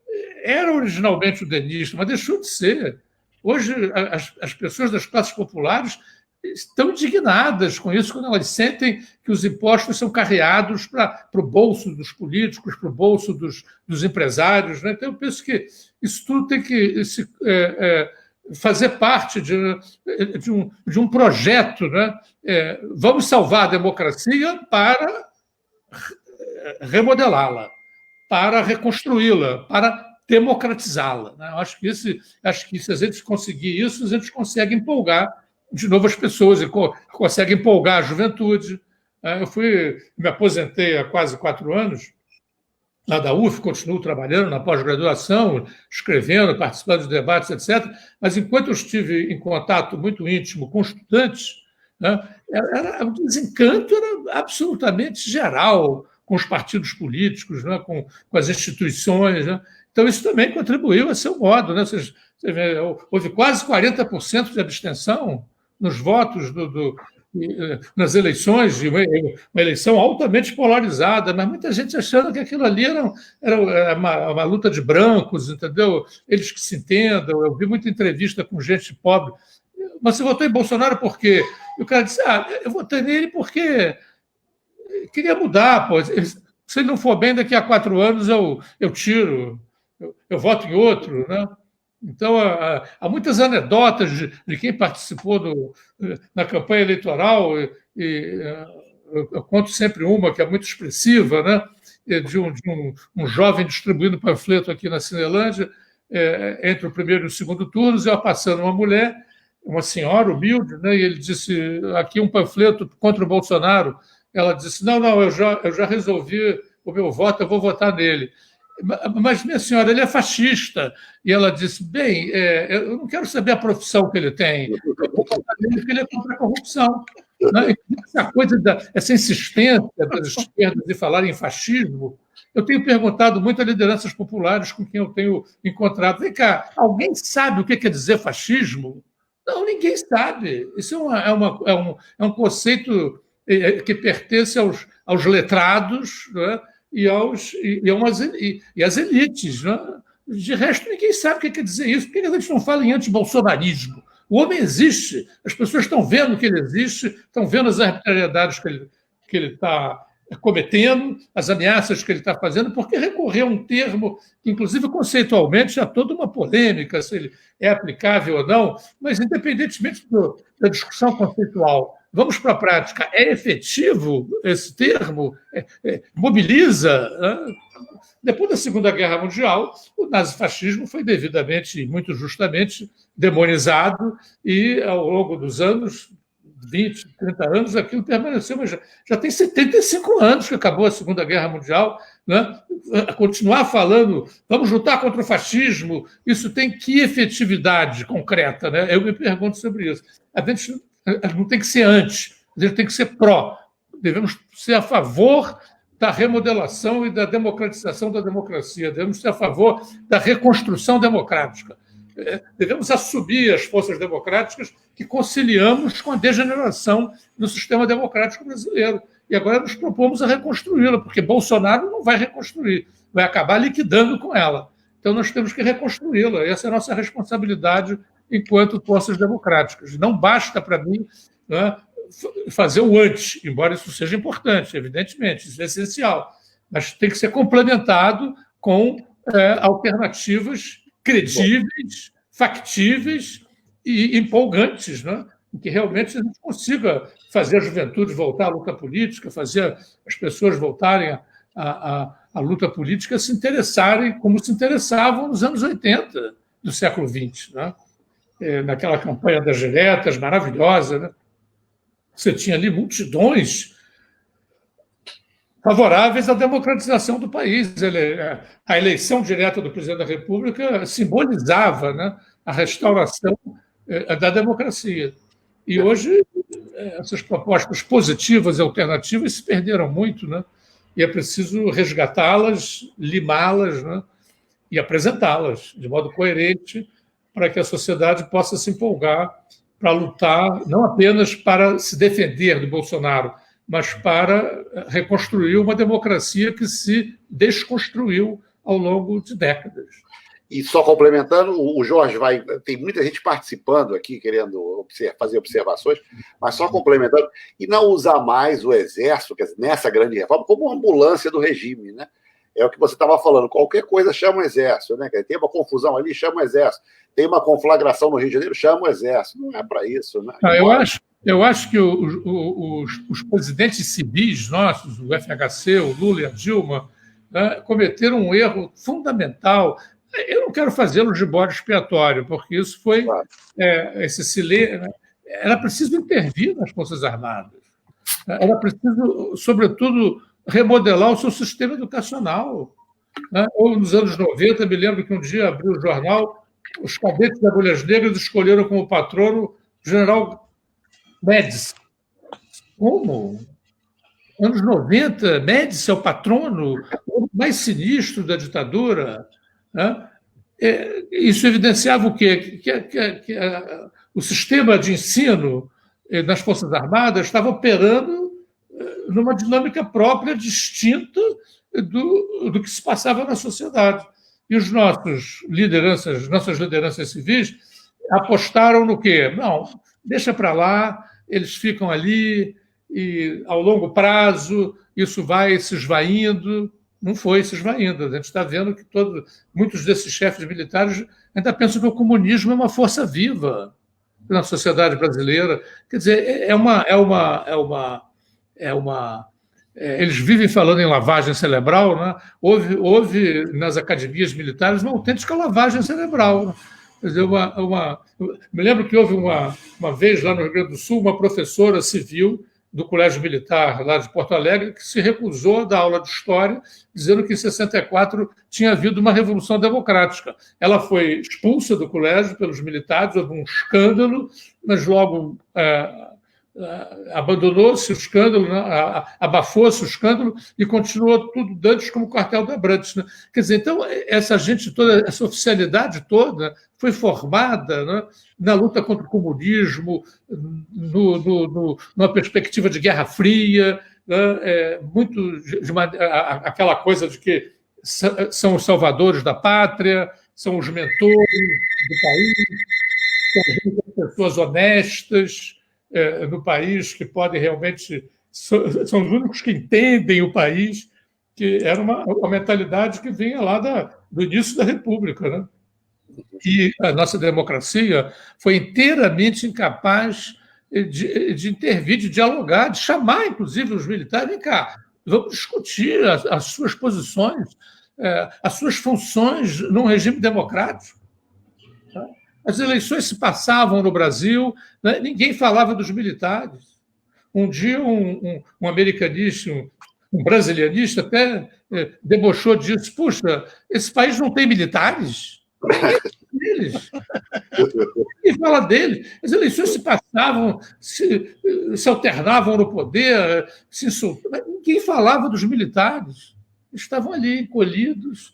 Era originalmente udenista, mas deixou de ser. Hoje, as pessoas das classes populares estão indignadas com isso, quando elas sentem que os impostos são carreados para o bolso dos políticos, para o bolso dos empresários. Né? Então, eu penso que isso tudo tem que fazer parte de um projeto. Né? Vamos salvar a democracia para remodelá-la, para reconstruí-la, para democratizá-la. Né? Acho que se a gente conseguir isso, a gente consegue empolgar de novo as pessoas, e consegue empolgar a juventude. Eu me aposentei há quase 4 anos, lá da UF, continuo trabalhando na pós-graduação, escrevendo, participando de debates, etc. Mas enquanto eu estive em contato muito íntimo com estudantes, né, o desencanto era absolutamente geral com os partidos políticos, né, com as instituições. Né? Então, isso também contribuiu a seu modo. Né? Você vê, houve quase 40% de abstenção nos votos nas eleições, uma eleição altamente polarizada, mas muita gente achando que aquilo ali era uma luta de brancos, entendeu? Eles que se entendam. Eu vi muita entrevista com gente pobre. Mas você votou em Bolsonaro por quê? E o cara disse, eu votei nele porque queria mudar. Pô. Se ele não for bem, daqui a 4 anos eu tiro, eu voto em outro, né? Então, há muitas anedotas de quem participou na campanha eleitoral, e eu conto sempre uma que é muito expressiva, né? de um jovem distribuindo panfleto aqui na Cinelândia, entre o primeiro e o segundo turnos, eu passando uma mulher, uma senhora humilde, né, e ele disse, aqui um panfleto contra o Bolsonaro. Ela disse, não, eu já resolvi o meu voto, eu vou votar nele. Mas, minha senhora, ele é fascista. E ela disse, bem, eu não quero saber a profissão que ele tem, eu vou votar nele porque ele é contra a corrupção. Essa insistência das esquerdas de falar em fascismo, eu tenho perguntado muito a lideranças populares com quem eu tenho encontrado. Vem cá, alguém sabe o que quer dizer fascismo? Não, ninguém sabe. Isso é um conceito que pertence aos letrados, né? e às elites. Né? De resto, ninguém sabe o que quer dizer isso. Por que a gente não fala em antibolsonarismo? O homem existe, as pessoas estão vendo que ele existe, estão vendo as arbitrariedades que ele está cometendo, as ameaças que ele está fazendo. Por que recorrer a um termo que, inclusive, conceitualmente, há toda uma polêmica, se ele é aplicável ou não, mas, independentemente da discussão conceitual, vamos para a prática. É efetivo esse termo? Mobiliza? Né? Depois da Segunda Guerra Mundial, o nazifascismo foi devidamente, muito justamente, demonizado e, ao longo dos anos, 20, 30 anos, aquilo permaneceu, mas já tem 75 anos que acabou a Segunda Guerra Mundial. Né? Continuar falando, vamos lutar contra o fascismo, isso tem que efetividade concreta? Né? Eu me pergunto sobre isso. A gente não tem que ser anti, a gente tem que ser pró. Devemos ser a favor da remodelação e da democratização da democracia. Devemos ser a favor da reconstrução democrática. Devemos assumir as forças democráticas que conciliamos com a degeneração do sistema democrático brasileiro. E agora nos propomos a reconstruí-la, porque Bolsonaro não vai reconstruir, vai acabar liquidando com ela. Então nós temos que reconstruí-la. Essa é a nossa responsabilidade enquanto forças democráticas. Não basta para mim, né, fazer o antes, embora isso seja importante, evidentemente, isso é essencial, mas tem que ser complementado com alternativas credíveis, factíveis e empolgantes, né? Em que realmente a gente consiga fazer a juventude voltar à luta política, fazer as pessoas voltarem à luta política, se interessarem como se interessavam nos anos 80 do século XX, né? Naquela campanha das diretas maravilhosa, né? Você tinha ali multidões favoráveis à democratização do país. A eleição direta do presidente da República simbolizava, né, a restauração da democracia. E hoje essas propostas positivas e alternativas se perderam muito, né? E é preciso resgatá-las, limá-las, né? E apresentá-las de modo coerente para que a sociedade possa se empolgar para lutar, não apenas para se defender do Bolsonaro, mas para reconstruir uma democracia que se desconstruiu ao longo de décadas. E só complementando, o Jorge tem muita gente participando aqui, querendo fazer observações, mas só complementando, e não usar mais o Exército, quer dizer, nessa grande reforma, como uma ambulância do regime, né? É o que você estava falando, qualquer coisa chama o Exército, né? Tem uma confusão ali, chama o Exército. Tem uma conflagração no Rio de Janeiro, chama o Exército. Não é para isso, né? Eu acho que os presidentes civis nossos, o FHC, o Lula e a Dilma, né, cometeram um erro fundamental. Eu não quero fazê-lo de bode expiatório, porque isso foi esse silêncio. Né? Era preciso intervir nas Forças Armadas. Era preciso, sobretudo, remodelar o seu sistema educacional. Né? Ou nos anos 90, me lembro que um dia abriu o jornal, os cadetes da Agulhas Negras escolheram como patrono o general Médici. Como? Anos 90, Médici é o patrono mais sinistro da ditadura. Né? Isso evidenciava o quê? Que o sistema de ensino nas Forças Armadas estava operando numa dinâmica própria, distinta do que se passava na sociedade. E os nossas lideranças civis apostaram no quê? Não, deixa para lá, eles ficam ali e, ao longo prazo, isso vai se esvaindo. Não foi se esvaindo. A gente está vendo que muitos desses chefes militares ainda pensam que o comunismo é uma força viva na sociedade brasileira. Quer dizer, eles vivem falando em lavagem cerebral, né? Houve nas academias militares uma autêntica lavagem cerebral. Né? Quer dizer, me lembro que houve uma vez lá no Rio Grande do Sul uma professora civil do Colégio Militar lá de Porto Alegre que se recusou a dar aula de história, dizendo que em 64 tinha havido uma revolução democrática. Ela foi expulsa do colégio pelos militares, houve um escândalo, mas logo abandonou-se o escândalo, né? Abafou-se o escândalo e continuou tudo antes como o quartel da Abrantes. Né? Quer dizer, então, essa gente toda, essa oficialidade toda foi formada, né, na luta contra o comunismo, numa perspectiva de Guerra Fria, né, aquela coisa de que são os salvadores da pátria, são os mentores do país, são as pessoas honestas no país, que podem realmente... São os únicos que entendem o país, que era uma mentalidade que vinha lá do início da República. Né? E a nossa democracia foi inteiramente incapaz de intervir, de dialogar, de chamar, inclusive, os militares. Vem cá, vamos discutir as suas posições, as suas funções num regime democrático. As eleições se passavam no Brasil, né? Ninguém falava dos militares. Um dia, um americanista, um brasilianista, até debochou disso. Puxa, esse país não tem militares? Deles. Ninguém fala deles. As eleições se passavam, se alternavam no poder, se insultavam. Ninguém falava dos militares. Estavam ali encolhidos,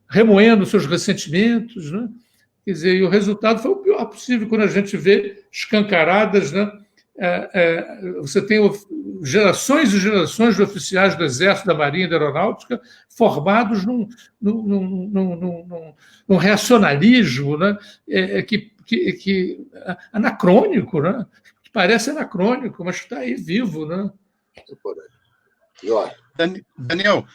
remoendo seus ressentimentos, né? Quer dizer, e o resultado foi o pior possível quando a gente vê escancaradas, né? Você tem gerações e gerações de oficiais do Exército, da Marinha e da Aeronáutica formados num reacionarismo, né? Anacrônico, né? Que parece anacrônico, mas está aí vivo. Né? Daniel,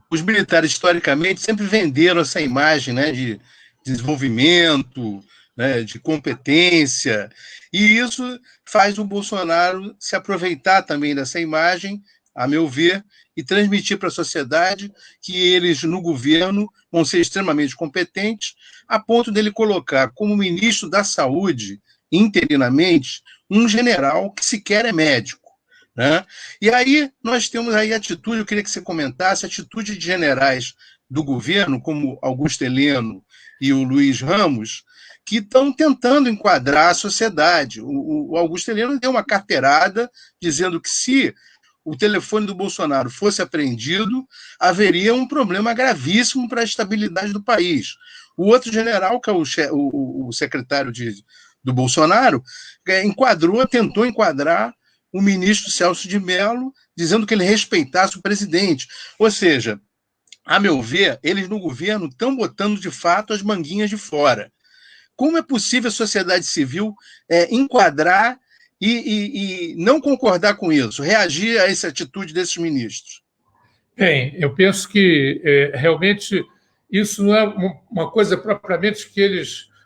os militares, historicamente, sempre venderam essa imagem, né, de desenvolvimento, né, de competência, e isso faz o Bolsonaro se aproveitar também dessa imagem, a meu ver, e transmitir para a sociedade que eles, no governo, vão ser extremamente competentes, a ponto dele colocar como ministro da Saúde, interinamente, um general que sequer é médico. Né? E aí nós temos aí a atitude, eu queria que você comentasse, a atitude de generais do governo, como Augusto Heleno e o Luiz Ramos, que estão tentando enquadrar a sociedade. O Augusto Heleno deu uma carteirada dizendo que se o telefone do Bolsonaro fosse apreendido, haveria um problema gravíssimo para a estabilidade do país. O outro general, que é o secretário do Bolsonaro, tentou enquadrar o ministro Celso de Mello, dizendo que ele respeitasse o presidente. Ou seja, a meu ver, eles no governo estão botando de fato as manguinhas de fora. Como é possível a sociedade civil enquadrar e não concordar com isso, reagir a essa atitude desses ministros? Bem, eu penso que realmente isso não é uma coisa propriamente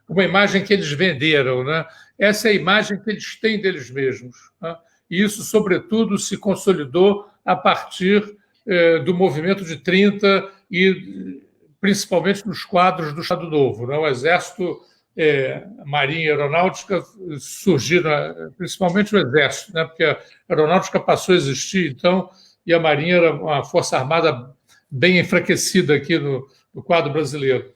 uma imagem que eles venderam, né? Essa é a imagem que eles têm deles mesmos. Né? E isso, sobretudo, se consolidou a partir do movimento de 30 e principalmente nos quadros do Estado Novo. Né? O Exército, a Marinha e a Aeronáutica surgiram, principalmente o Exército, né? Porque a Aeronáutica passou a existir, então, e a Marinha era uma força armada bem enfraquecida aqui no quadro brasileiro.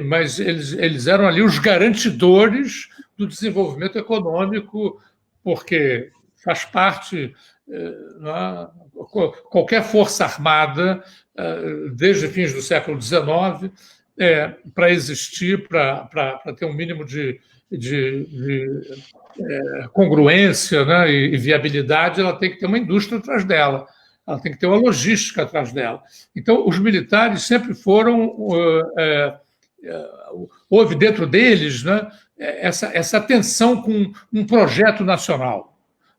Mas eles eram ali os garantidores do desenvolvimento econômico, porque faz parte, qualquer força armada, desde fins do século XIX, para existir, para ter um mínimo de congruência, né, e viabilidade, ela tem que ter uma indústria atrás dela, ela tem que ter uma logística atrás dela. Então, os militares sempre foram... houve dentro deles, né, essa tensão com um projeto nacional.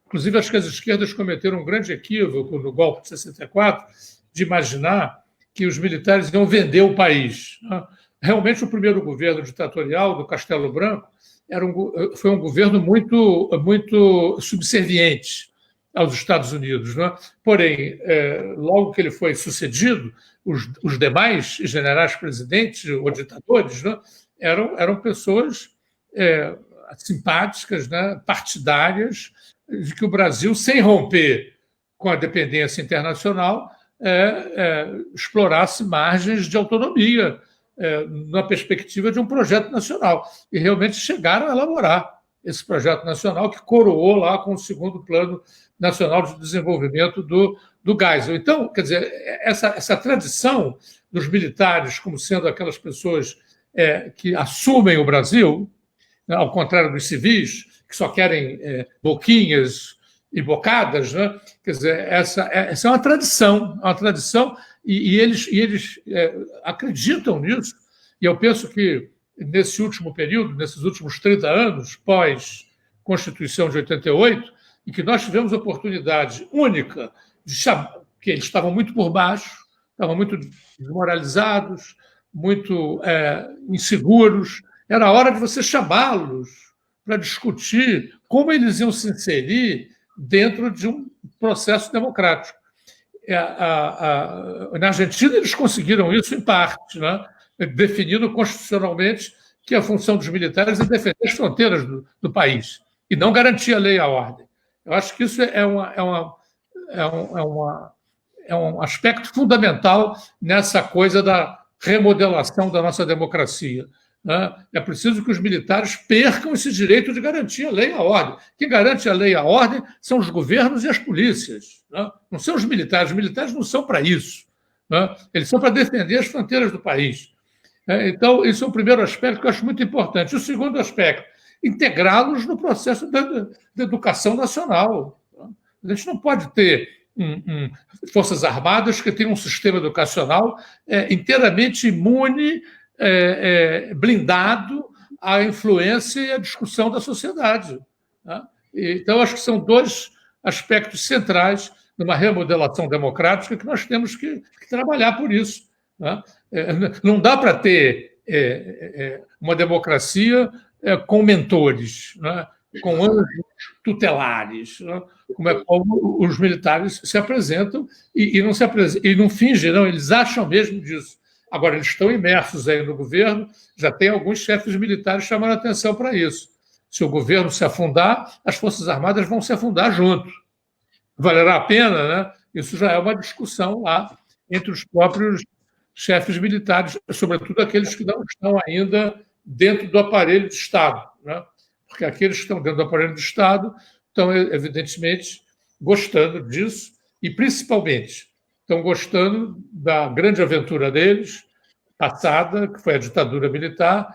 Inclusive, acho que as esquerdas cometeram um grande equívoco no golpe de 64 de imaginar que os militares iam vender o país. Realmente, o primeiro governo ditatorial do Castelo Branco foi um governo muito, muito subserviente. aos Estados Unidos. Não é? Porém, logo que ele foi sucedido, os demais generais presidentes ou ditadores, não é? eram pessoas simpáticas, né? Partidárias, de que o Brasil, sem romper com a dependência internacional, explorasse margens de autonomia na perspectiva de um projeto nacional. E realmente chegaram a elaborar esse projeto nacional que coroou lá com o segundo Plano Nacional de Desenvolvimento do Geisel. Então, quer dizer, essa tradição dos militares como sendo aquelas pessoas que assumem o Brasil, ao contrário dos civis, que só querem boquinhas e bocadas, né? Quer dizer, essa é uma tradição, e eles acreditam nisso. E eu penso que, nesse último período, nesses últimos 30 anos, pós-Constituição de 88, em que nós tivemos a oportunidade única de chamar, que eles estavam muito por baixo, estavam muito desmoralizados, muito inseguros, era a hora de você chamá-los para discutir como eles iam se inserir dentro de um processo democrático. Na Argentina, eles conseguiram isso em parte, né? Definindo constitucionalmente que a função dos militares é defender as fronteiras do país e não garantir a lei e a ordem. Eu acho que isso é um aspecto fundamental nessa coisa da remodelação da nossa democracia. Né? É preciso que os militares percam esse direito de garantir a lei e a ordem. Quem garante a lei e a ordem são os governos e as polícias. Né? Não são os militares. Os militares não são para isso. Né? Eles são para defender as fronteiras do país. Então, esse é o primeiro aspecto que eu acho muito importante. O segundo aspecto, integrá-los no processo da educação nacional. A gente não pode ter Forças Armadas que tenham um sistema educacional inteiramente imune, blindado à influência e à discussão da sociedade. Né? Então, acho que são dois aspectos centrais numa remodelação democrática que nós temos que trabalhar por isso. Né? Não dá para ter uma democracia com mentores, né? Com anjos tutelares, né? Como os militares se apresentam e não fingem, não, eles acham mesmo disso. Agora, eles estão imersos aí no governo, já tem alguns chefes militares chamando a atenção para isso. Se o governo se afundar, as Forças Armadas vão se afundar junto. Valerá a pena, né? Isso já é uma discussão lá entre os próprios chefes militares, sobretudo aqueles que não estão ainda dentro do aparelho de Estado, né? Porque aqueles que estão dentro do aparelho de Estado estão, evidentemente, gostando disso e, principalmente, estão gostando da grande aventura deles, passada, que foi a ditadura militar,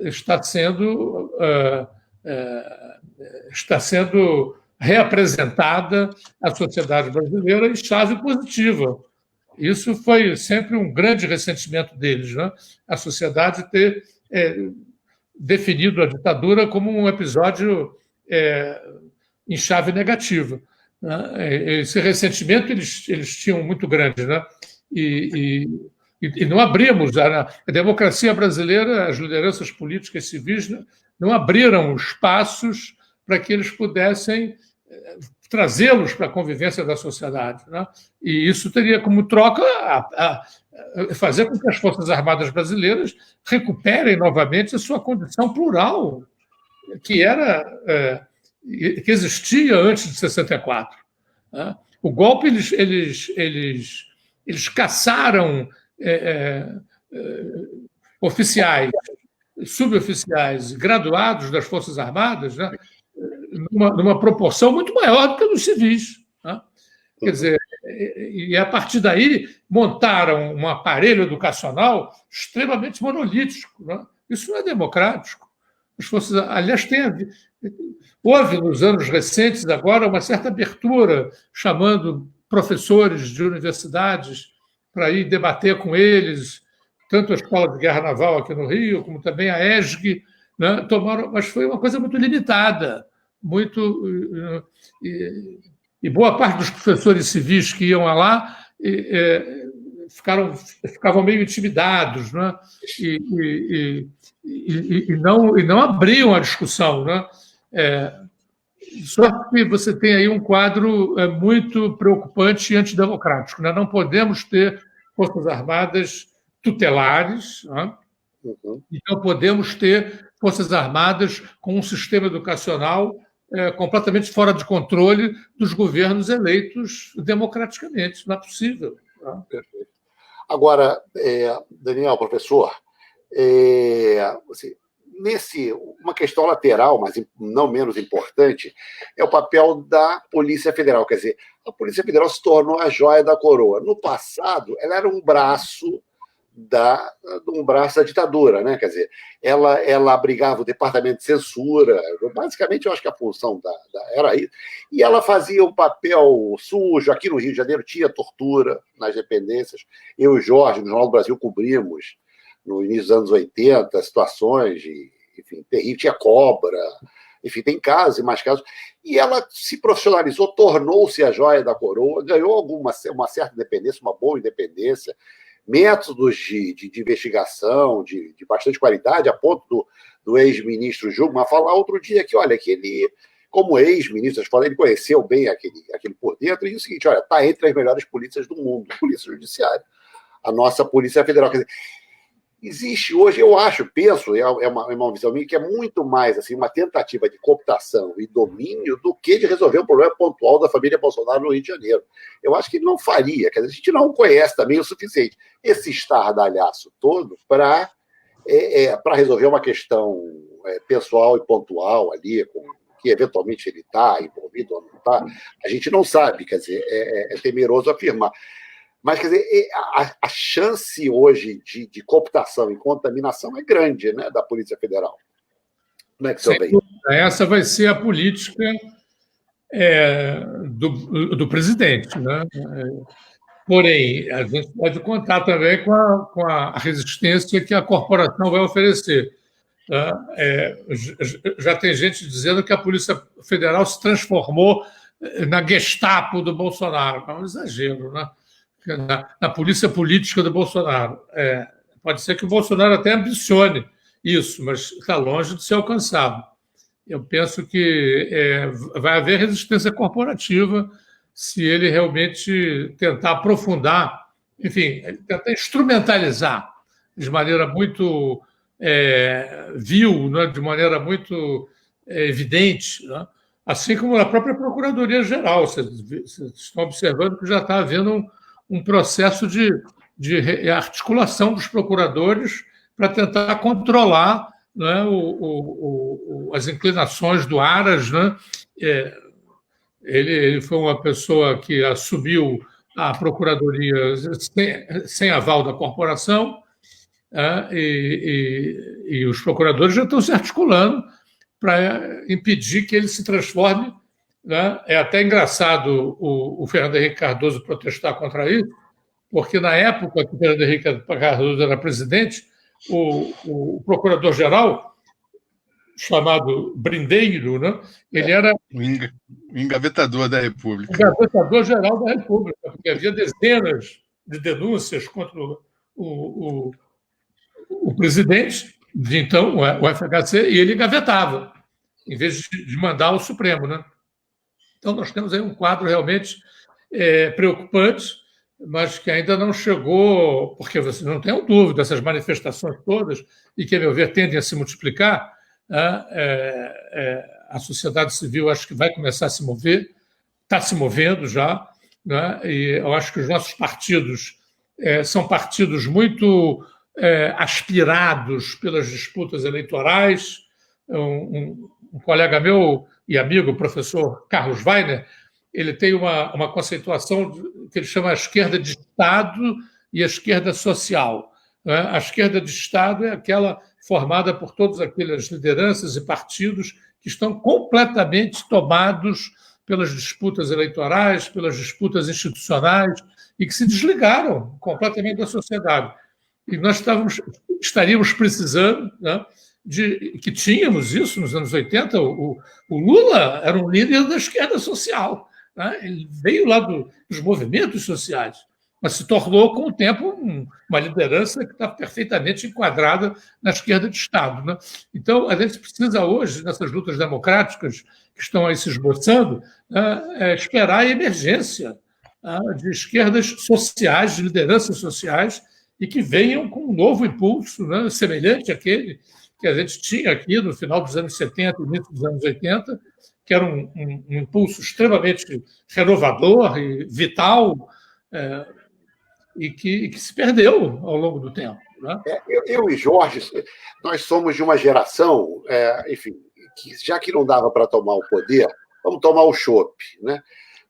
está sendo reapresentada à sociedade brasileira em chave positiva. Isso foi sempre um grande ressentimento deles, né? A sociedade ter definido a ditadura como um episódio em chave negativa. Né? Esse ressentimento eles tinham muito grande, né? E não abrimos, a democracia brasileira, as lideranças políticas civis não abriram espaços para que eles pudessem trazê-los para a convivência da sociedade. Né? E isso teria como troca fazer com que as Forças Armadas brasileiras recuperem novamente a sua condição plural, que existia antes de 64. Né? O golpe, eles caçaram oficiais, suboficiais, graduados das Forças Armadas, né? numa proporção muito maior do que a dos civis. Né? Quer dizer, e a partir daí montaram um aparelho educacional extremamente monolítico. Né? Isso não é democrático. As forças, aliás, houve nos anos recentes agora uma certa abertura, chamando professores de universidades para ir debater com eles, tanto a Escola de Guerra Naval aqui no Rio, como também a ESG, né? Mas foi uma coisa muito limitada, e boa parte dos professores civis que iam lá ficavam meio intimidados, né? E não abriam a discussão. Né? Só que você tem aí um quadro muito preocupante e antidemocrático. Nós não podemos ter forças armadas tutelares, né? E não podemos ter forças armadas com um sistema educacional completamente fora de controle dos governos eleitos democraticamente. Não é possível. Né? Perfeito. Agora, Daniel, professor, assim, uma questão lateral, mas não menos importante, é o papel da Polícia Federal. Quer dizer, a Polícia Federal se tornou a joia da coroa. No passado, ela era um braço da ditadura, né? Quer dizer, ela abrigava o departamento de censura, basicamente eu acho que a função era isso, e ela fazia um papel sujo. Aqui no Rio de Janeiro tinha tortura nas dependências. Eu e o Jorge, no Jornal do Brasil, cobrimos, no início dos anos 80, situações de, enfim, terrível, tinha cobra, enfim, tem casos e mais casos, e ela se profissionalizou, tornou-se a joia da coroa, ganhou uma certa independência, uma boa independência, métodos de investigação de bastante qualidade, a ponto do ex-ministro Jungmann falar outro dia que, olha, que ele, como ex-ministro, ele conheceu bem aquele por dentro, e o seguinte, olha, está entre as melhores polícias do mundo, polícia judiciária, a nossa Polícia Federal. Quer dizer, existe hoje, eu penso, é uma visão minha, que é muito mais assim, uma tentativa de cooptação e domínio do que de resolver um problema pontual da família Bolsonaro no Rio de Janeiro. Eu acho que ele não faria, quer dizer, a gente não conhece também o suficiente esse estardalhaço todo para resolver uma questão pessoal e pontual ali, que eventualmente ele está envolvido ou não está, a gente não sabe, quer dizer, é temeroso afirmar. Mas, quer dizer, a chance hoje de cooptação e contaminação é grande, né, da Polícia Federal. Como é que você vê? Essa vai ser a política do presidente. Né? Porém, a gente pode contar também com a resistência que a corporação vai oferecer. Tá? Já tem gente dizendo que a Polícia Federal se transformou na Gestapo do Bolsonaro. É um exagero, né? Na polícia política do Bolsonaro. Pode ser que o Bolsonaro até ambicione isso, mas está longe de ser alcançado. Eu penso que vai haver resistência corporativa se ele realmente tentar aprofundar, enfim, tentar instrumentalizar de maneira muito vil, né, de maneira muito evidente, né? Assim como a própria Procuradoria-Geral. Vocês estão observando que já está havendo um processo de articulação dos procuradores para tentar controlar, né, as inclinações do Aras. Né? Ele foi uma pessoa que assumiu a procuradoria sem aval da corporação, e os procuradores já estão se articulando para impedir que ele se transforme. Né? É até engraçado o Fernando Henrique Cardoso protestar contra isso, porque na época que o Fernando Henrique Cardoso era presidente, o procurador-geral, chamado Brindeiro, né? Ele era o engavetador da República. Engavetador-geral da República, porque havia dezenas de denúncias contra o presidente, de então, o FHC, e ele engavetava, em vez de mandar ao Supremo. Né? Então, nós temos aí um quadro realmente preocupante, mas que ainda não chegou, porque vocês não tenham dúvida, essas manifestações todas, e que, a meu ver, tendem a se multiplicar, a sociedade civil acho que vai começar a se mover, está se movendo já, né? E eu acho que os nossos partidos são partidos muito aspirados pelas disputas eleitorais. Um colega meu e amigo, o professor Carlos Weiner, ele tem uma conceituação que ele chama a esquerda de Estado e a esquerda social. A esquerda de Estado é aquela formada por todas aquelas lideranças e partidos que estão completamente tomados pelas disputas eleitorais, pelas disputas institucionais, e que se desligaram completamente da sociedade. E nós estaríamos precisando, né, que tínhamos isso nos anos 80. O Lula era um líder da esquerda social. Né? Ele veio lá dos movimentos sociais. mas se tornou, com o tempo, uma liderança que está perfeitamente enquadrada na esquerda de Estado, né? Então, a gente precisa hoje, nessas lutas democráticas que estão aí se esboçando, esperar a emergência de esquerdas sociais, de lideranças sociais, e que venham com um novo impulso, né, semelhante àquele que a gente tinha aqui no final dos anos 70, início dos anos 80, que era um impulso extremamente renovador e vital, e que se perdeu ao longo do tempo, né? Eu e Jorge, nós somos de uma geração, enfim, que já que não dava para tomar o poder, vamos tomar o chopp, né?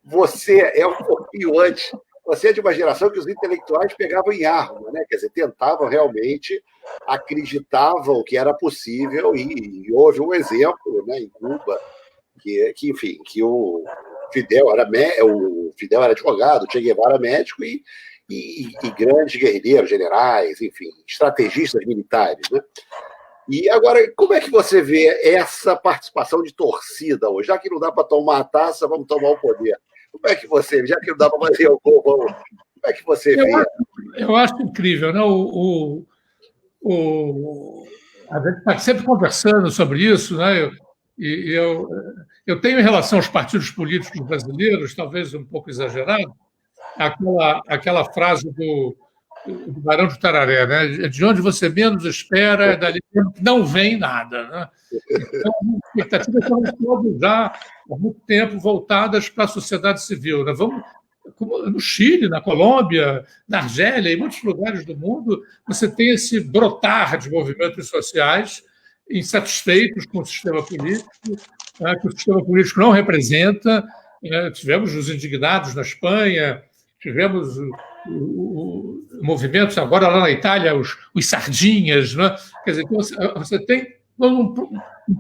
Você é um pouquinho antes. Você é de uma geração que os intelectuais pegavam em arma, né? Quer dizer, tentavam realmente, acreditavam que era possível, e houve um exemplo, né, em Cuba, enfim, que o Fidel era advogado, o Che Guevara médico e grandes guerrilheiros, generais, enfim, estrategistas militares, né? E agora, como é que você vê essa participação de torcida hoje? Já que não dá para tomar a taça, vamos tomar o poder. Como é que você, já que não dá para fazer o gol, como é que você vê? Eu acho incrível, né? A gente está sempre conversando sobre isso, né? Eu tenho, em relação aos partidos políticos brasileiros, talvez um pouco exagerado, aquela frase do Barão de Tararé, né? De onde você menos espera, dali não vem nada, né? Então, as expectativas estão todas já há muito tempo voltadas para a sociedade civil, né? No Chile, na Colômbia, na Argélia, em muitos lugares do mundo, você tem esse brotar de movimentos sociais insatisfeitos com o sistema político, que o sistema político não representa. Tivemos os indignados na Espanha, tivemos movimentos agora lá na Itália, os sardinhas, né? Quer dizer, você tem um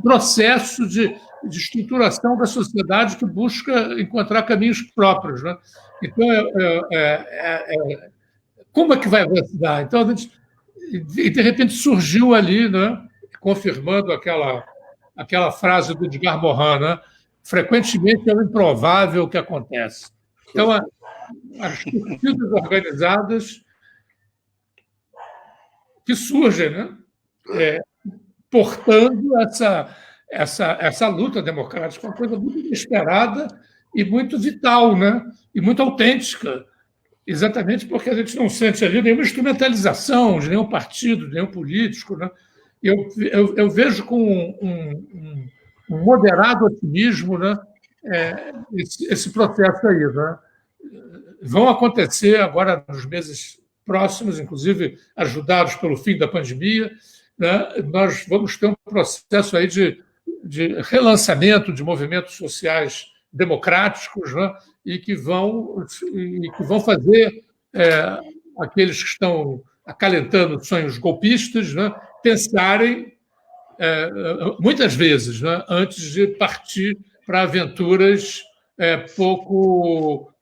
processo de estruturação da sociedade que busca encontrar caminhos próprios, né? Então, como é que vai se dar? Então, de repente surgiu ali, né, confirmando aquela frase do Edgar Morin, né? Frequentemente é o improvável que acontece. Então, as torcidas organizadas que surgem, né? Portando essa luta democrática, uma coisa muito inesperada e muito vital, né? E muito autêntica, exatamente porque a gente não sente ali nenhuma instrumentalização de nenhum partido, de nenhum político, né? Eu vejo com um moderado otimismo, né, esse processo aí, né? Vão acontecer agora nos meses próximos, inclusive ajudados pelo fim da pandemia, né? Nós vamos ter um processo aí de relançamento de movimentos sociais democráticos, né? e que vão fazer aqueles que estão acalentando sonhos golpistas, né, pensarem muitas vezes, né, antes de partir para aventuras pouco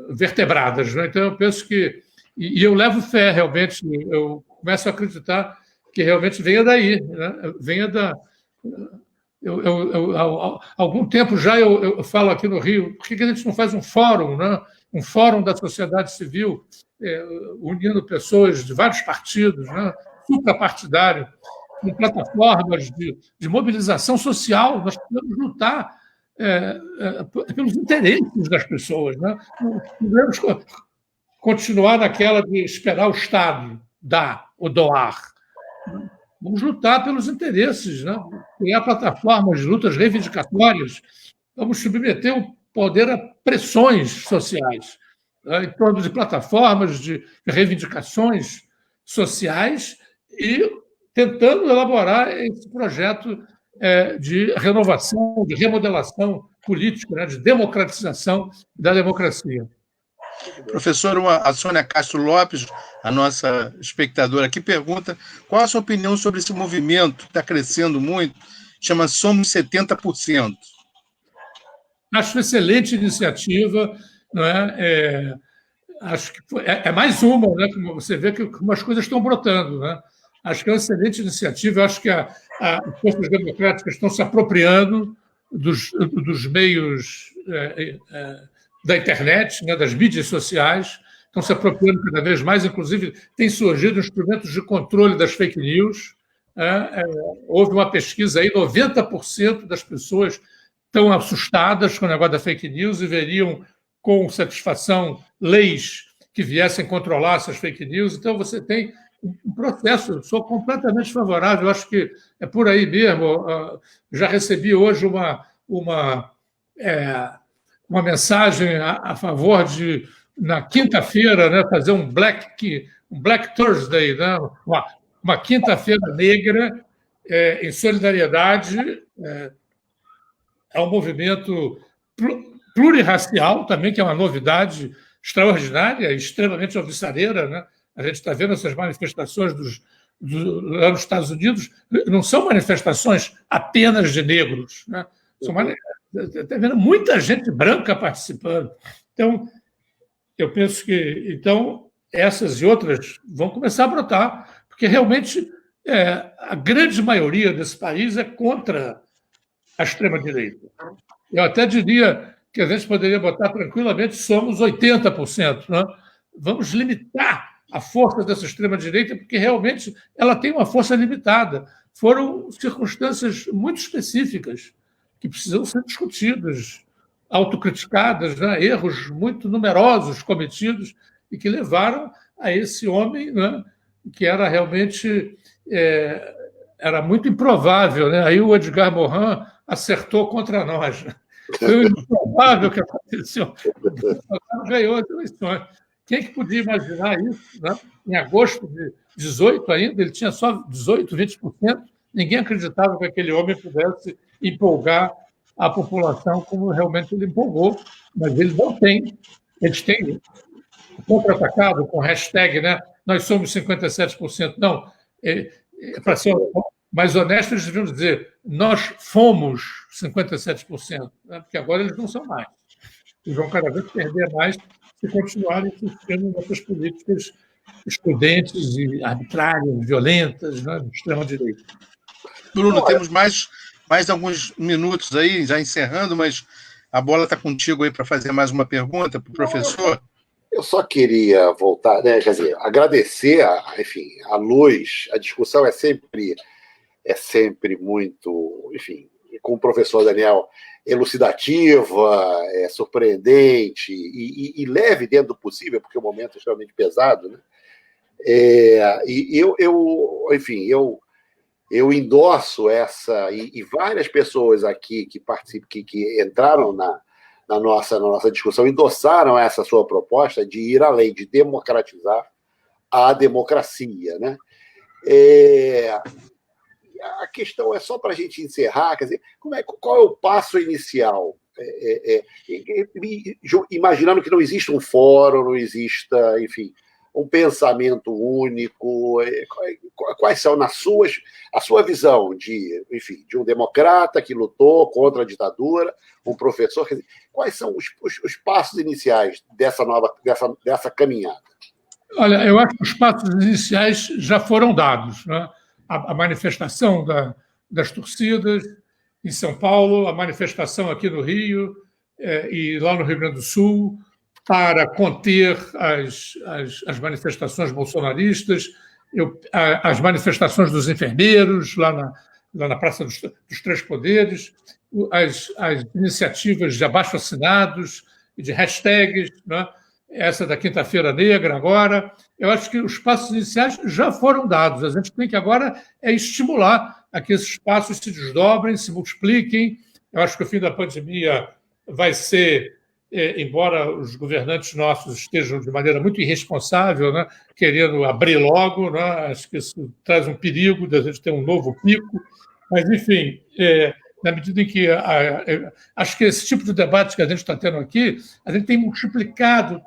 vertebradas, né? Então, eu penso que... E eu levo fé, realmente, eu começo a acreditar que realmente venha daí, né? Venha da... Há algum tempo já eu falo aqui no Rio, por que a gente não faz um fórum, né? Um fórum da sociedade civil, unindo pessoas de vários partidos, né? Suprapartidário, com plataformas de mobilização social. Nós precisamos lutar pelos interesses das pessoas, né? Não devemos continuar naquela de esperar o Estado dar ou doar. Vamos lutar pelos interesses, né? Criar plataformas de lutas reivindicatórias. Vamos submeter o poder a pressões sociais, né, em torno de plataformas de reivindicações sociais e tentando elaborar esse projeto de renovação, de remodelação política, né, de democratização da democracia. Professor, a Sônia Castro Lopes, a nossa espectadora aqui, pergunta qual a sua opinião sobre esse movimento que está crescendo muito, chama Somos 70%. Acho excelente iniciativa, não é? Acho que é mais uma, né? Como você vê que umas coisas estão brotando, né? Acho que é uma excelente iniciativa. Acho que as forças democráticas estão se apropriando dos meios da internet, né, das mídias sociais, estão se apropriando cada vez mais, inclusive tem surgido instrumentos de controle das fake news. Houve uma pesquisa aí, 90% das pessoas estão assustadas com o negócio da fake news e veriam com satisfação leis que viessem controlar essas fake news. Então, você tem um processo, eu sou completamente favorável, acho que é por aí mesmo. Já recebi hoje uma mensagem a favor de, na quinta-feira, né, fazer um Black Thursday, né, uma quinta-feira negra em solidariedade ao movimento plurirracial, também, que é uma novidade extraordinária, extremamente alvissareira, né? A gente está vendo essas manifestações lá nos Estados Unidos, não são manifestações apenas de negros, né? Está vendo muita gente branca participando. Então, eu penso que essas e outras vão começar a brotar, porque realmente a grande maioria desse país é contra a extrema-direita. Eu até diria que a gente poderia botar tranquilamente, somos 80%. Né? Vamos limitar a força dessa extrema-direita, porque realmente ela tem uma força limitada. Foram circunstâncias muito específicas que precisam ser discutidas, autocriticadas, né? Erros muito numerosos cometidos e que levaram a esse homem, né? Que era realmente era muito improvável. Né? Aí o Edgar Morin acertou contra nós. Foi o improvável que aconteceu. O Bolsonaro ganhou as eleições. Quem que podia imaginar isso? Né? Em agosto de 18 ainda, ele tinha só 18%, 20%. Ninguém acreditava que aquele homem pudesse empolgar a população como realmente ele empolgou, mas ele não tem. Eles têm contra-atacado com hashtag, né? Nós somos 57%. Não, para ser mais honesto, eles deviam dizer nós fomos 57%, né? Porque agora eles não são mais. Eles vão cada vez perder mais se continuarem insistindo nessas políticas excludentes e arbitrárias, violentas, né? De extrema-direita. Bruno, temos mais alguns minutos aí, já encerrando, mas a bola está contigo aí para fazer mais uma pergunta para o professor. Eu só queria voltar, né, quer dizer, agradecer, enfim, a luz. A discussão é sempre muito, enfim, com o professor Daniel, elucidativa, surpreendente e leve dentro do possível, porque o momento é extremamente pesado, né? Eu endosso essa, e várias pessoas aqui que participam, que entraram na nossa discussão, endossaram essa sua proposta de ir além, de democratizar a democracia, né? A questão é só para a gente encerrar, quer dizer, qual é o passo inicial? Imaginando que não exista um fórum, não exista, enfim, um pensamento único, quais são a sua visão de um democrata que lutou contra a ditadura, um professor, quer dizer, quais são os passos iniciais dessa caminhada? Olha, eu acho que os passos iniciais já foram dados, né? A manifestação das torcidas em São Paulo, a manifestação aqui no Rio e lá no Rio Grande do Sul, para conter as manifestações bolsonaristas, as manifestações dos enfermeiros lá na Praça dos Três Poderes, as iniciativas de abaixo-assinados e de hashtags, né? Essa da Quinta-feira Negra agora. Eu acho que os passos iniciais já foram dados. A gente tem que agora estimular a que esses passos se desdobrem, se multipliquem. Eu acho que o fim da pandemia vai ser, embora os governantes nossos estejam de maneira muito irresponsável, né, querendo abrir logo, né, acho que isso traz um perigo de a gente ter um novo pico. Mas, enfim, na medida em que acho que esse tipo de debate que a gente está tendo aqui, a gente tem multiplicado,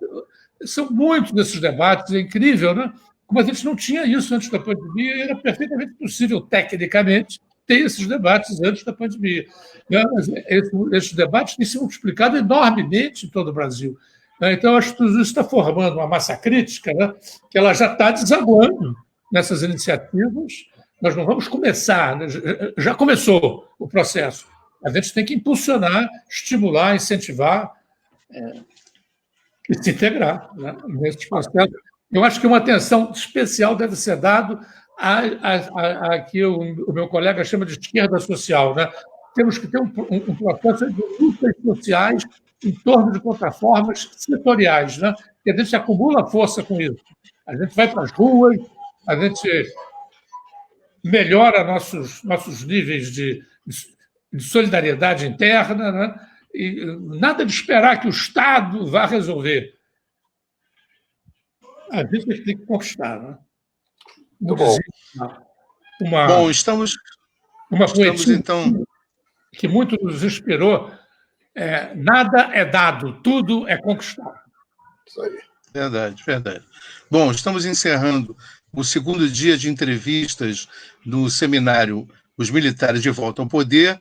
são muitos desses debates, é incrível, né? Como a gente não tinha isso antes da pandemia, e era perfeitamente possível, tecnicamente, ter esses debates antes da pandemia. Mas esses debates têm se multiplicado enormemente em todo o Brasil. Então, acho que tudo isso está formando uma massa crítica, né? Que ela já está desaguando nessas iniciativas. Nós não vamos começar, já começou o processo. A gente tem que impulsionar, estimular, incentivar. e se integrar, né, nesses processos. Eu acho que uma atenção especial deve ser dada a que o meu colega chama de esquerda social. Né? Temos que ter um processo de lutas sociais em torno de plataformas setoriais, né? E a gente acumula força com isso. A gente vai para as ruas, a gente melhora nossos níveis de solidariedade interna, né? E nada de esperar que o Estado vá resolver. A gente tem que conquistar. Né? Muito bom. Bom, estamos poesia então que muito nos inspirou. Nada é dado, tudo é conquistado. Isso aí. Verdade, verdade. Bom, estamos encerrando o segundo dia de entrevistas no seminário Os Militares de Volta ao Poder.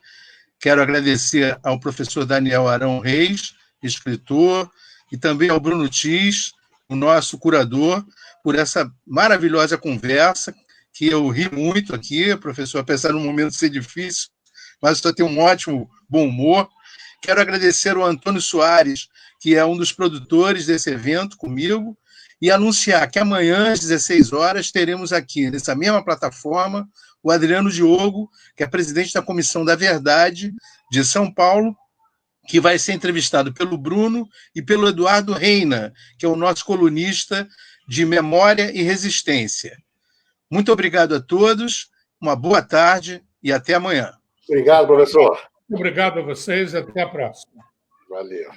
Quero agradecer ao professor Daniel Arão Reis, escritor, e também ao Bruno Tis, o nosso curador, por essa maravilhosa conversa, que eu ri muito aqui, professor, apesar do momento ser difícil, mas só tem um ótimo bom humor. Quero agradecer ao Antônio Soares, que é um dos produtores desse evento comigo, e anunciar que amanhã, às 16 horas, teremos aqui, nessa mesma plataforma, o Adriano Diogo, que é presidente da Comissão da Verdade de São Paulo, que vai ser entrevistado pelo Bruno e pelo Eduardo Reina, que é o nosso colunista de Memória e Resistência. Muito obrigado a todos, uma boa tarde e até amanhã. Obrigado, professor. Obrigado a vocês e até a próxima. Valeu.